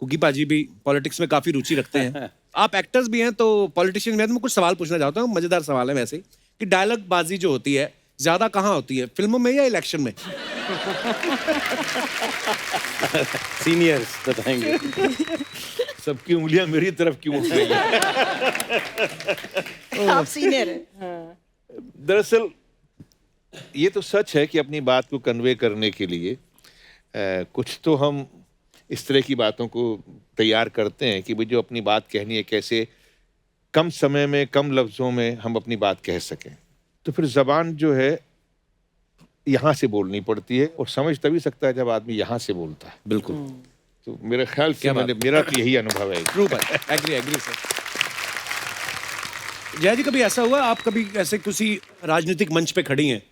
कुगी पाजी भी पॉलिटिक्स में काफी रुचि रखते हैं, आप एक्टर्स भी हैं तो पॉलिटिशियन में। तो मैं कुछ सवाल पूछना चाहता हूँ, मजेदार सवाल है वैसे, कि डायलॉग बाजी जो होती है ज्यादा कहाँ होती है, फिल्मों में या इलेक्शन में? सीनियर्स बताएंगे। सबकी उंगलियां मेरी तरफ क्यों उठ रही हैं? आप सीनियर हैं। दरअसल ये तो सच है कि अपनी बात को कन्वे करने के लिए कुछ तो हम इस तरह की बातों को तैयार करते हैं कि भाई जो अपनी बात कहनी है कैसे कम समय में कम लफ्ज़ों में हम अपनी बात कह सकें। तो फिर ज़बान जो है यहाँ से बोलनी पड़ती है, और समझ तभी सकता है जब आदमी यहाँ से बोलता है। बिल्कुल, तो मेरे ख्याल से मेरा तो यही अनुभव है। ट्रू बात, एग्री सर। जय जी कभी ऐसा हुआ आप कभी ऐसे किसी राजनीतिक मंच पे खड़ी हैं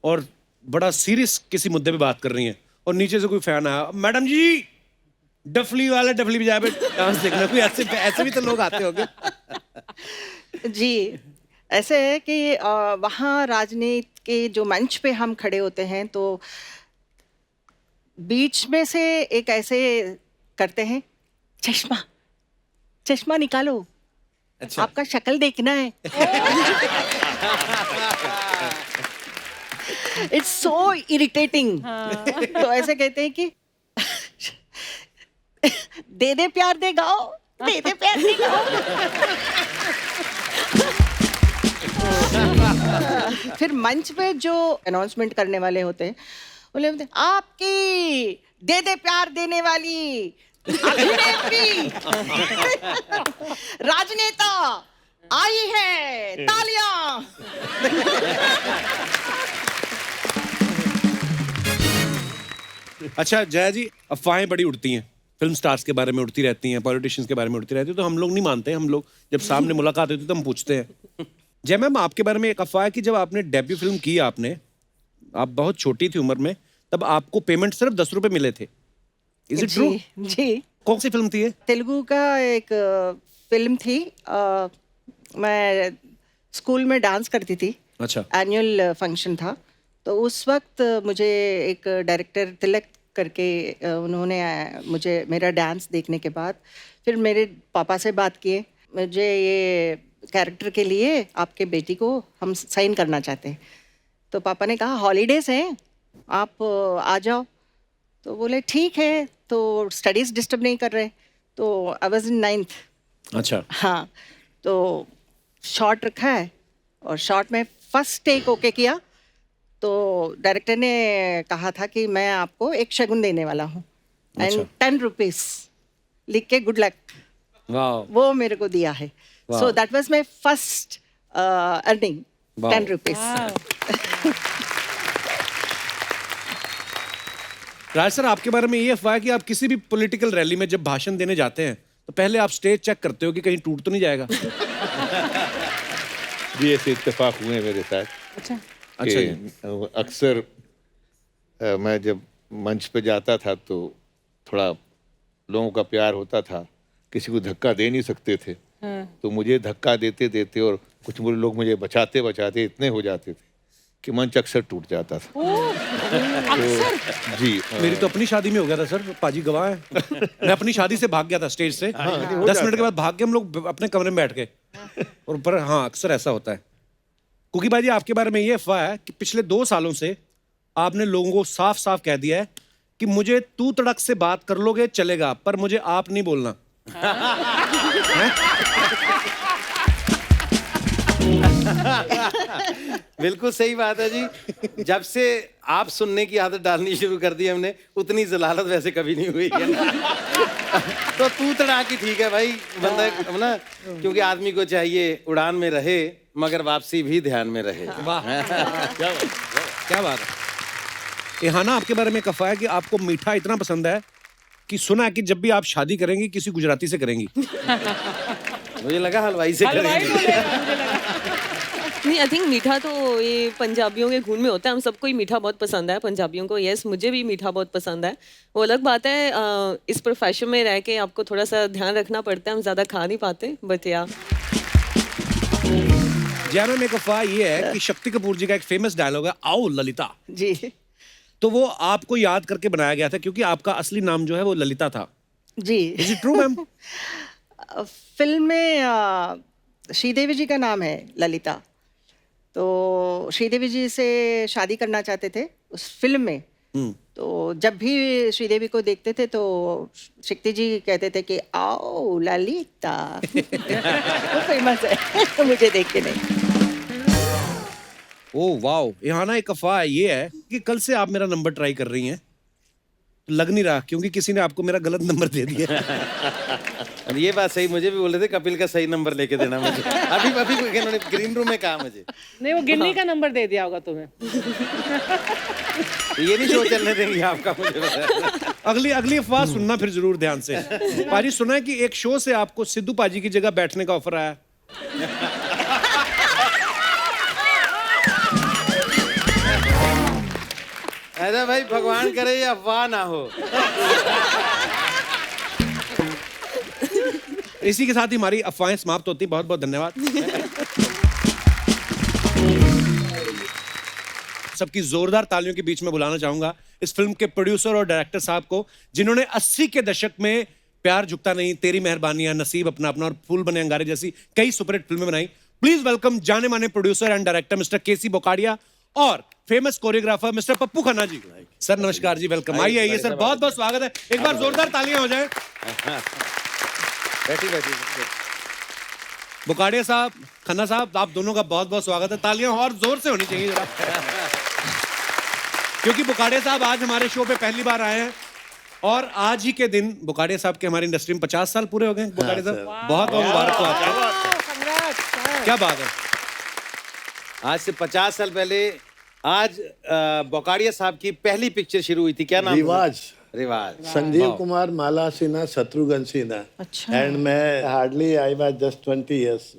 और बड़ा सीरियस किसी मुद्दे पे बात कर रही हैं और नीचे से कोई फैन आया, मैडम जी डफली वाले डफली बजा पे डांस देखना, कोई ऐसे भी तो लोग आते होंगे? जी, ऐसे है कि वहाँ राजनीति के जो मंच पे हम खड़े होते हैं तो बीच में से एक ऐसे करते हैं, चश्मा निकालो, अच्छा, आपका शक्ल देखना है। It's so irritating. तो ऐसे कहते हैं कि दे दे प्यार दे गाओ, दे दे प्यार दे गाओ। फिर मंच पे जो अनाउंसमेंट करने वाले होते हैं बोले आपकी दे दे प्यार देने वाली अभिनेत्री राजनेता आई है, तालियां। अच्छा जया जी, अफवाहें बड़ी उड़ती हैं, फिल्म स्टार्स के बारे में उड़ती रहती हैं, पॉलिटिशियंस के बारे में उड़ती रहती है, तो हम लोग नहीं मानते। हम लोग जब सामने मुलाकात होती है तो हम पूछते हैं। जय मैम, आपके बारे में एक अफवाह है कि जब आपने डेब्यू फिल्म की, आप बहुत छोटी थी उम्र में, तब आपको पेमेंट सिर्फ 10 रुपए मिले थे। Is it true? जी। कौन सी फिल्म थी ये? तेलुगु का एक फिल्म थी। मैं स्कूल में डांस करती थी। अच्छा। एनुअल फंक्शन था, तो उस वक्त मुझे एक डायरेक्टर तिलक करके उन्होंने मुझे मेरा डांस देखने के बाद फिर मेरे पापा से बात किए, मुझे ये कैरेक्टर के लिए आपके बेटी को हम साइन करना चाहते हैं। तो पापा ने कहा हॉलीडेज हैं, आप आ जाओ। तो बोले ठीक है, तो स्टडीज़ डिस्टर्ब नहीं कर रहे। तो आई वाज इन 9th। अच्छा। हाँ, तो शॉट रखा है और शॉट में फर्स्ट टेक ओके किया, तो डायरेक्टर ने कहा था कि मैं आपको एक शगुन देने वाला हूँ एंड 10 रुपीज़ लिख के गुड लक, वो मेरे को दिया है। So that was my first earning, 10 rupees. Raj sir, आपके बारे में ये अफवाह है कि आप किसी भी पॉलिटिकल रैली में जब भाषण देने जाते हैं तो पहले आप स्टेज चेक करते हो कि कहीं टूट तो नहीं जाएगा। जी, ऐसे इत्तेफाक हुए मेरे साथ। अच्छा। कि अक्सर मैं जब मंच पे जाता था तो थोड़ा लोगों का प्यार होता था, किसी को धक्का दे नहीं सकते थे, तो मुझे धक्का देते देते और कुछ लोग मुझे बचाते बचाते इतने हो जाते थे कि मंच अक्सर टूट जाता था। तो जी, मेरी तो अपनी शादी में हो गया था सर, पाजी गवाह है। मैं अपनी शादी से भाग गया था स्टेज से, 10 मिनट के बाद भाग के हम लोग अपने कमरे में बैठ गए। और पर हाँ, अक्सर ऐसा होता है। कुकी बाजी, आपके बारे में ये अफवाह है कि पिछले 2 सालों से आपने लोगों को साफ साफ कह दिया है कि मुझे तू तड़क से बात कर लोगे चलेगा, पर मुझे आप नहीं बोलना। बिल्कुल सही बात है जी। जब से आप सुनने की आदत डालनी शुरू कर दी हमने, उतनी जलालत वैसे कभी नहीं हुई है। तो तू तड़ा की ठीक है भाई, बंदा ना, क्योंकि आदमी को चाहिए उड़ान में रहे मगर वापसी भी ध्यान में रहे। वाह क्या बात है। इहाना, आपके बारे में एक अफवाह है कि आपको मीठा इतना पसंद है कि सुना है कि जब भी आप शादी करेंगी किसी गुजराती से करेंगी। मुझे लगा हलवाई से करेंगे। नहीं, आई थिंक मीठा तो ये पंजाबियों के खून में होता है। हम सबको ही मीठा बहुत पसंद है, पंजाबियों को। यस, मुझे भी मीठा बहुत पसंद है। वो अलग बात है, इस प्रोफेशन में रह के आपको थोड़ा सा ध्यान रखना पड़ता है। हम ज़्यादा खा नहीं पाते, बट या जैना में एक अफवाह ये है कि शक्ति कपूर जी का एक फेमस डायलॉग है, आओ ललिता। जी तो वो आपको याद करके बनाया गया था क्योंकि आपका असली नाम जो है वो ललिता था। जी। Is it true ma'am? फिल्म में श्रीदेवी जी का नाम है ललिता, तो श्रीदेवी जी से शादी करना चाहते थे उस फिल्म में। तो जब भी श्रीदेवी को देखते थे तो शक्ति जी कहते थे कि आओ ललिता। वो फेमस है मुझे देख के नहीं। Oh wow. यहाँ ना एक अफवाह ये है कि कल से आप मेरा नंबर ट्राई कर रही हैं। लग नहीं रहा क्योंकि किसी ने आपको मेरा गलत नंबर दे दिया। और ये बात सही, मुझे भी बोल रहे थे कपिल का सही नंबर लेके देना मुझे। अभी इन्होंने ग्रीन रूम में कहा मुझे। नहीं, वो गिन्नी का नंबर दे दिया होगा तुम्हें। ये नहीं शो चलने देंगे आपका, मुझे पता है। अगली अफवाह सुनना फिर जरूर ध्यान से। पाजी, सुना है कि एक शो से आपको सिद्धू पाजी की जगह बैठने का ऑफर आया। ऐसा भाई भगवान करे ये अफवाह ना हो। इसी के साथ ही हमारी अफवाहें समाप्त होती। बहुत बहुत धन्यवाद। सबकी जोरदार तालियों के बीच में बुलाना चाहूंगा इस फिल्म के प्रोड्यूसर और डायरेक्टर साहब को, जिन्होंने 80 के दशक में प्यार झुकता नहीं, तेरी मेहरबानियां, नसीब अपना अपना और फूल बने अंगारे जैसी कई सुपरहिट फिल्में बनाई। प्लीज वेलकम जाने माने producer and director mister KC Bokadia और famous choreographer mister Pappu Khanna ji. Sir नमस्कार जी, वेलकम। आइए सर, बहुत बहुत स्वागत है। एक बार जोरदार तालियां हो जाए। बैठी बैठी। बोकाडिया साहब, खन्ना साहब, आप दोनों का बहुत बहुत स्वागत है। तालियां और जोर से होनी चाहिए जरा, क्योंकि बोकाडिया साहब आज हमारे शो पे पहली बार आए हैं और आज ही के दिन बोकाडिया साहब के हमारी इंडस्ट्री में 50 साल पूरे हो गए। बोकाडिया साहब, बहुत बहुत मुबारक हो आपको। क्या बात है। आज से 50 साल पहले आज बोकाडिया साहब की पहली पिक्चर शुरू हुई थी, क्या नाम? रिवाज। संजीव कुमार, माला सिन्हा, शत्रुघ्न सिन्हा। अच्छा। एंड मैं hardly I was just 20 years.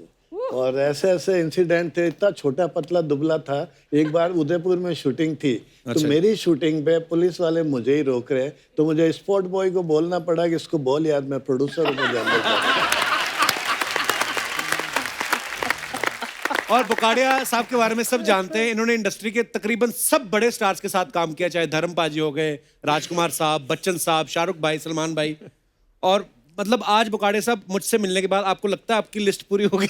और ऐसे ऐसे इंसिडेंट थे। इतना छोटा पतला दुबला था। एक बार उदयपुर में शूटिंग थी, तो मेरी शूटिंग पे पुलिस वाले मुझे ही रोक रहे, तो मुझे स्पोर्ट बॉय को बोलना पड़ा कि इसको बोल यार मैं प्रोड्यूसर हूँ, मुझे अंदर जाना। और बोकाडिया साहब के बारे में सब जानते हैं। इन्होंने इंडस्ट्री के तकरीबन सब बड़े स्टार्स के साथ काम किया, चाहे धर्म पाजी हो गए, राजकुमार साहब, बच्चन साहब, शाहरुख भाई, सलमान भाई। और मतलब आज बोकाडिया साहब मुझसे मिलने के बाद आपको लगता है आपकी लिस्ट पूरी हो गई?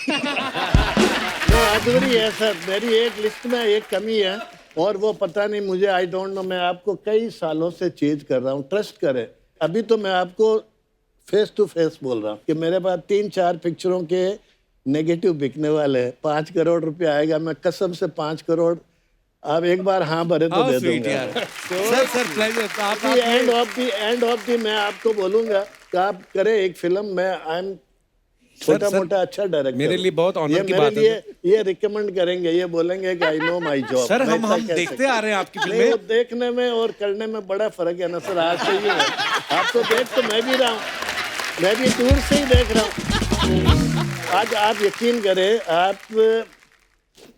अधूरी है सर, मेरी एक लिस्ट में एक कमी है और वो पता नहीं मुझे, आई डोंट नो। मैं आपको कई सालों से चीज कर रहा हूँ, ट्रस्ट करें। अभी तो मैं आपको फेस टू फेस बोल रहा हूँ कि मेरे पास 3-4 पिक्चरों के नेगेटिव बिकने वाले हैं। 5 करोड़ रुपया आएगा, मैं कसम से 5 करोड़ आप एक बार हाँ भरे तो दे दूंगा। Sir pleasure. End of the मैं आपको बोलूंगा कि आप करें एक फिल्म में। आई एम छोटा मोटा अच्छा डायरेक्टर। मेरे लिए बहुत ऑनर की बात है। ये रिकमेंड करेंगे, ये बोलेंगे कि I know my job. Sir हम देखते आ रहे हैं आपकी फिल्में। देखने में और करने में बड़ा फर्क है ना सर। आज से ही है, आपको देख तो मैं भी रहा हूँ, मैं भी दूर से ही देख रहा हूँ। आज आप यकीन करें, आप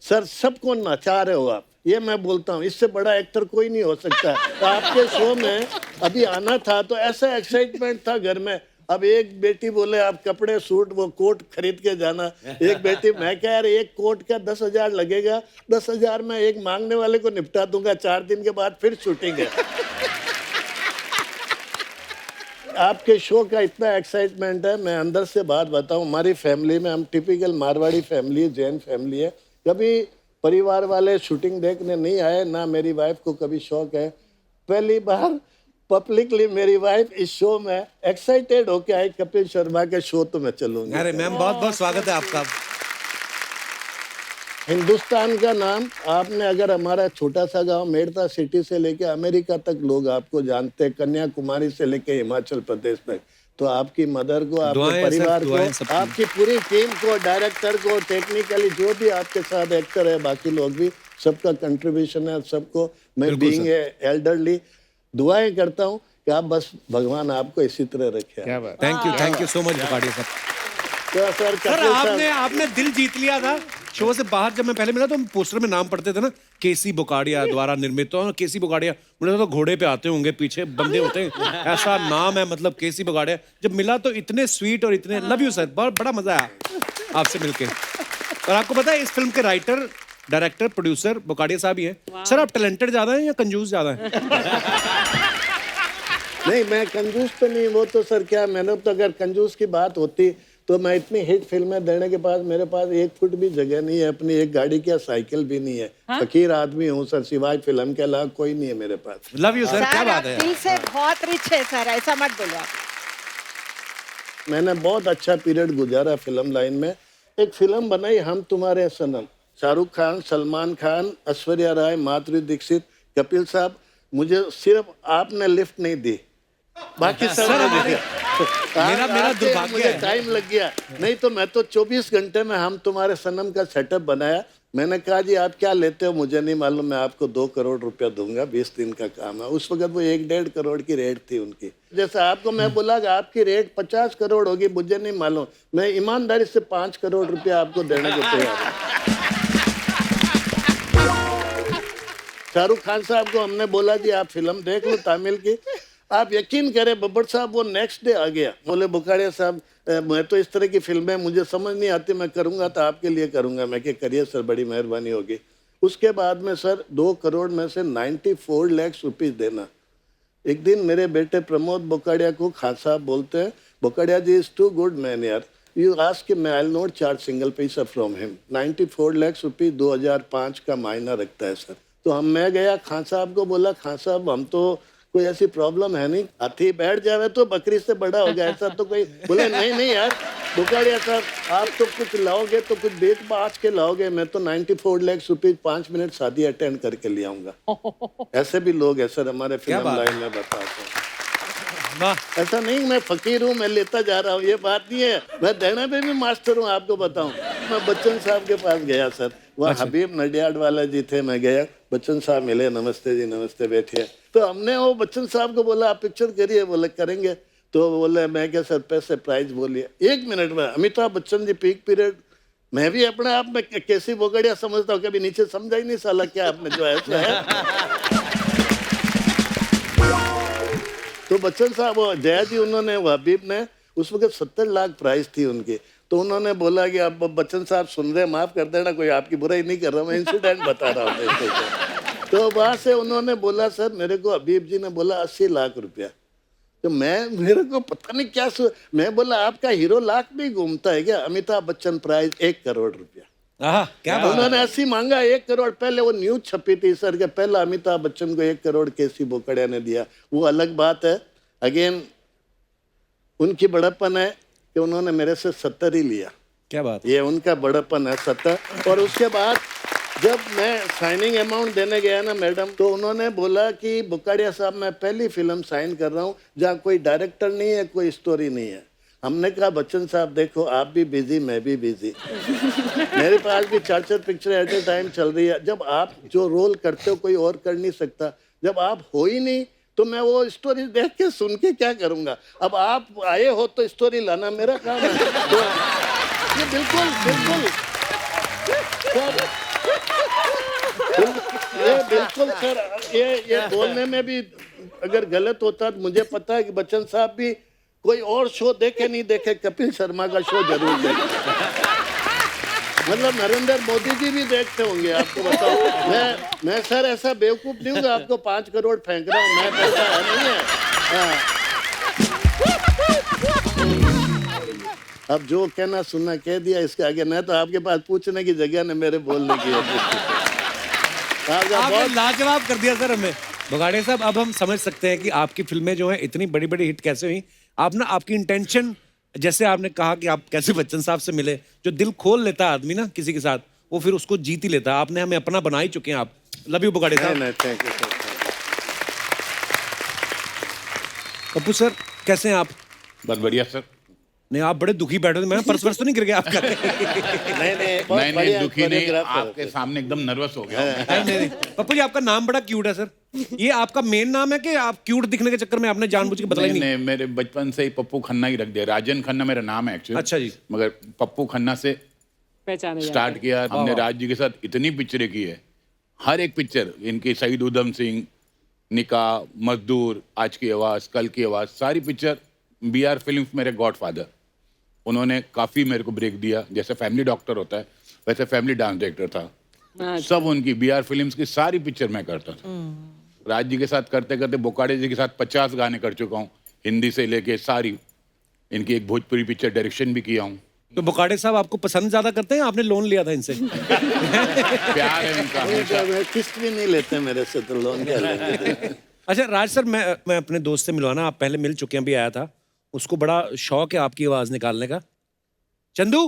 सर सबको नचा रहे हो आप। ये मैं बोलता हूँ, इससे बड़ा एक्टर कोई नहीं हो सकता। तो आपके शो में अभी आना था तो ऐसा एक्साइटमेंट था घर में। अब एक बेटी बोले आप कपड़े सूट वो कोट खरीद के जाना, एक बेटी, मैं कह रही एक कोट का 10,000 लगेगा, 10,000 में एक मांगने वाले को निपटा दूंगा, 4 दिन के बाद फिर शूटिंग है। आपके शो का इतना एक्साइटमेंट है। मैं अंदर से बात बताऊं, हमारी फैमिली में हम टिपिकल मारवाड़ी फैमिली है, जैन फैमिली है। कभी परिवार वाले शूटिंग देखने नहीं आए, ना मेरी वाइफ को कभी शौक है। पहली बार पब्लिकली मेरी वाइफ इस शो में एक्साइटेड होके आई, कपिल शर्मा के शो तो मैं चलूंगी। अरे मैम बहुत बहुत स्वागत है आपका। हिंदुस्तान का नाम आपने, अगर हमारा छोटा सा गांव मेड़ता सिटी से लेके अमेरिका तक लोग आपको जानते हैं, कन्याकुमारी से लेके हिमाचल प्रदेश तक, तो आपकी मदर को, आपके दुआएं सर, परिवार दुआएं को, सबकी। आपकी पूरी टीम को, डायरेक्टर को, टेक्निकली जो भी आपके साथ एक्टर है, बाकी लोग भी, सबका कंट्रीब्यूशन है। सबको मैं बिल्कुल बीइंग एल्डरली दुआएं करता हूँ कि आप बस भगवान आपको इसी तरह रखे। क्या बात। थैंक यू सो मच बुकाड़िया साहब। तो सर सर कपिल साहब, आपने दिल जीत लिया था शो से बाहर। जब मैं पहले मिला तो पोस्टर में नाम पढ़ते थे ना, केसी बुकाड़िया द्वारा निर्मित, और केसी बुकाड़िया, मुझे तो घोड़े पे आते होंगे, पीछे बंदे होते हैं, ऐसा नाम है मतलब केसी बुकाड़िया। जब मिला तो इतने स्वीट और इतने, लव यू सर, बहुत बड़ा मजा आया आपसे मिलके। और आपको पता है इस फिल्म के राइटर, डायरेक्टर, प्रोड्यूसर बुकाड़िया साहब ही हैं। सर आप टैलेंटेड ज्यादा हैं या कंजूस ज्यादा हैं? नहीं मैं कंजूस तो नहीं, वो तो सर क्या, मैंने तो अगर कंजूस की बात होती तो मैं इतनी हिट फिल्में देने के बाद मेरे पास 1 फुट भी जगह नहीं है, अपनी एक गाड़ी की साइकिल भी नहीं है। फकीर आदमी हूँ सर, सिवाय फिल्म के अलावा कोई नहीं है मेरे पास। लव यू सर, क्या सर बात आप है। दिल से बहुत रिच है सर, ऐसा मत बोलो आप। मैंने बहुत अच्छा पीरियड गुजारा फिल्म लाइन में। एक फिल्म बनाई हम तुम्हारे सनम, शाहरुख खान, सलमान खान, ऐश्वर्या राय, माधुरी दीक्षित, कपिल साहब। मुझे सिर्फ आपने लिफ्ट नहीं दी, बाकी सब मेरा दुर्भाग्य मुझे है। टाइम लग गया, नहीं तो मैं तो 24 घंटे में हम तुम्हारे सनम का सेटअप बनाया। मैंने कहा जी आप क्या लेते हो मुझे नहीं मालूम, मैं आपको 2 करोड़ रुपया दूंगा, 20 दिन का काम है। उस वक्त वो 1-1.5 करोड़ की रेट थी उनकी। जैसे आपको मैं बोला कि आपकी रेट 50 करोड़ होगी, मुझे नहीं मालूम, मैं ईमानदारी से 5 करोड़ रुपया आपको देने को तैयार हूँ। शाहरुख खान साहब को हमने बोला जी आप फिल्म देख लो तमिल की। आप यकीन करें बब्बर साहब वो नेक्स्ट डे आ गया, बोले बुकाड़िया साहब मैं तो इस तरह की फिल्में मुझे समझ नहीं आती, मैं करूंगा तो आपके लिए करूंगा। मैं क्या करिए सर, बड़ी मेहरबानी होगी। उसके बाद में सर 2 करोड़ में से 94 लाख रुपीस देना। एक दिन मेरे बेटे प्रमोद बुकाड़िया को खान साहब बोलते हैं, बुकाड़िया जी इज टू गुड मैन यार, you ask him, I will not charge single पैसा फ्रॉम हिम। 94 लाख रुपीस 2005 का मायना रखता है सर। तो मैं गया खान साहब को बोला, खान साहब हम तो कोई ऐसी प्रॉब्लम है नहीं, हाथी बैठ जावे तो बकरी से बड़ा हो गया, ऐसा तो कोई। बोले नहीं यार बुकाड़िया साहब आप तो कुछ लाओगे तो कुछ बेच बाच के लाओगे, मैं तो 94 लाख रुपीस 5 मिनट शादी अटेंड करके ले आऊंगा। ऐसे भी लोग हैं सर हमारे फिल्म लाइन में, बताते हैं। ऐसा नहीं मैं फकीर हूँ, मैं लेता जा रहा हूँ, ये बात नहीं है। मैं देने पे भी मास्टर हूँ, आपको बताऊँ। मैं बच्चन साहब के पास गया सर, वहाँ हबीब नडियाड वाला जी थे, मैं गया, बच्चन साहब मिले, नमस्ते जी नमस्ते, बैठिए। तो हमने वो बच्चन साहब को बोला आप पिक्चर करिए, बोले करेंगे। तो बोले मैं क्या सर पैसे प्राइस बोलिए। 1 मिनट में अमिताभ बच्चन जी पीक पीरियड, मैं भी अपने आप में कैसी बोगड़िया समझता हूँ, कभी नीचे समझा ही नहीं साला क्या आपने जो ऐसा है। तो बच्चन साहब वो जया जी उन्होंने, वो हबीब ने, उस वक्त 70 लाख प्राइस थी उनकी। तो उन्होंने बोला कि अब बच्चन साहब सुन रहे, माफ कर देना, कोई आपकी बुराई नहीं कर रहा, मैं इंसिडेंट बता रहा हूँ। तो वहां से उन्होंने बोला सर मेरे को, हबीब जी ने बोला 80 लाख रुपया। तो मेरे को पता नहीं क्या मैं बोला आपका हीरो लाख भी घूमता है क्या? अमिताभ बच्चन प्राइस 1 करोड़ रुपया। क्या बात। उन्होंने 80 मांगा, 1 करोड़। पहले वो न्यूज छपी थी सर के पहला अमिताभ बच्चन को 1 करोड़ केसी बोकड़िया ने दिया, वो अलग बात है। अगेन उनकी बड़प्पन है कि उन्होंने मेरे से 70 ही लिया। क्या बात। ये उनका बड़प्पन है 70। और उसके बाद जब मैं साइनिंग अमाउंट देने गया ना मैडम, तो उन्होंने बोला कि बुकाड़िया साहब मैं पहली फिल्म साइन कर रहा हूँ जहाँ कोई डायरेक्टर नहीं है, कोई स्टोरी नहीं है। हमने कहा बच्चन साहब देखो आप भी बिजी, मैं भी बिजी, मेरे पास भी 4 पिक्चर एट ए टाइम चल रही है। जब आप जो रोल करते हो कोई और कर नहीं सकता, जब आप हो ही नहीं तो मैं वो स्टोरी देख के सुन के क्या करूँगा। अब आप आए हो तो स्टोरी लाना मेरा काम है। तो ये बिल्कुल सर, ये बोलने में भी अगर गलत होता तो मुझे पता है कि बच्चन साहब भी कोई और शो देखे नहीं देखे, कपिल शर्मा का शो जरूर देखे। मतलब नरेंद्र मोदी जी भी देखते होंगे, आपको बताओ। मैं सर ऐसा बेवकूफ नहीं हूँ कि आपको 5 करोड़ फेंक रहा हूँ, मैं पैसा है नहीं है। हाँ। अब जो कहना सुनना कह दिया, इसके आगे नहीं तो आपके पास पूछने की जगह न मेरे बोलने की है। आपका आपने बहुत लाजवाब कर दिया सर हमें। बगाड़े साहब, अब हम समझ सकते हैं कि आपकी फिल्में जो हैं इतनी बड़ी बड़ी हिट कैसे हुई। आप ना, आपकी इंटेंशन, जैसे आपने कहा कि आप कैसे बच्चन साहब से मिले, जो दिल खोल लेता है आदमी ना किसी के साथ, वो फिर उसको जीत ही लेता है। आपने हमें अपना बना ही चुके हैं आप। लव यू बगाड़े साहब। नहीं, thank you sir. Pappu sir कैसे हैं आप? बहुत बढ़िया सर। नहीं, आप बड़े दुखी बैठे थे। मैं पर्स वर्स तो नहीं गिर गया आपका? नहीं, बहुत नहीं बढ़िया दुखी नहीं, कोरियोग्राफर आपके सामने एकदम नर्वस हो गया। नहीं। पप्पू जी, आपका नाम बड़ा क्यूट है सर। ये आपका मेन नाम है कि आप क्यूट दिखने के चक्कर में आपने जानबूझ के बदला ही नहीं? नहीं, मेरे बचपन से ही पप्पू खन्ना ही रख दिया। राजन खन्ना मेरा नाम है एक्चुअली। अच्छा जी। मगर पप्पू खन्ना से पहचाने जाते स्टार्ट किया हमने। राज जी के साथ इतनी पिक्चरें की है, हर एक पिक्चर इनकी, शहीद उधम सिंह, निकाह, मजदूर, आज की आवाज़, कल की आवाज़, सारी पिक्चर। BR फिल्म्स मेरे गॉडफादर, उन्होंने काफ़ी मेरे को ब्रेक दिया। जैसे फैमिली डॉक्टर होता है वैसे फैमिली डांस डायरेक्टर था। सब उनकी BR फिल्म्स की सारी पिक्चर मैं करता था। राज जी के साथ करते करते बोकाड़े जी के साथ 50 गाने कर चुका हूँ, हिंदी से लेके सारी। इनकी एक भोजपुरी पिक्चर डायरेक्शन भी किया हूँ। तो बगाड़े साहब आपको पसंद ज्यादा करते हैं, आपने लोन लिया था इनसे? प्यार है इनका हमेशा। किस्त भी नहीं लेते मेरे से, तो लोन क्या लेंगे। अच्छा राज सर, मैं अपने दोस्त से मिलवाना, आप पहले मिल चुके हैं, अभी आया था, उसको बड़ा शौक है आपकी आवाज निकालने का। चंदू,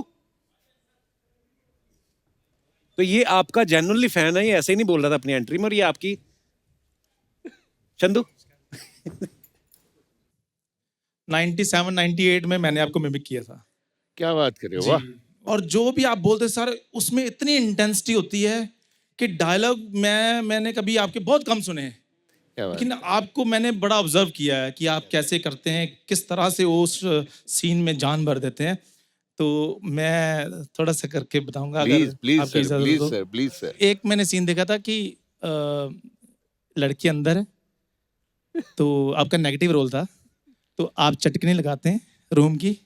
तो ये आपका जेन्युइनली फैन है, ये ऐसे ही नहीं बोल रहा था अपनी एंट्री में, और ये आपकी चंदू 97 98 में मैंने आपको मिमिक किया था। क्या बात कर रहे हो, वाह। और जो भी आप बोलते सर, उसमें इतनी इंटेंसिटी होती है कि डायलॉग मैंने कभी आपके बहुत कम सुने हैं, लेकिन आपको मैंने बड़ा ऑब्जर्व किया है कि आप कैसे करते हैं, किस तरह से उस सीन में जान भर देते हैं। तो मैं थोड़ा सा करके बताऊंगा, प्लीज आपकी इजाजत हो तो। Please sir. एक मैंने सीन देखा था कि लड़की अंदर है, तो आपका नेगेटिव रोल था, तो आप चटकने लगाते हैं रूम की,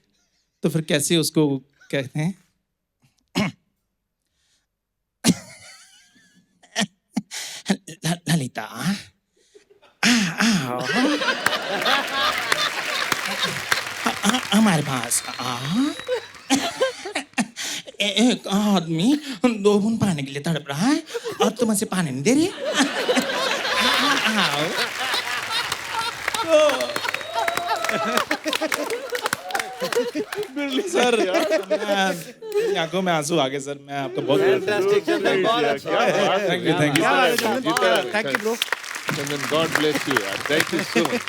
तो फिर कैसे उसको कहते हैं? ललिता, हमारे पास एक आदमी 2 बूंद पानी के लिए तड़प रहा है और तुम उसे पानी नहीं दे रही। आओ। सर, आंखों में आंसू आ गए सर। मैं आपका बहुत thank you bro. Chandan, God bless you. Thank you so much.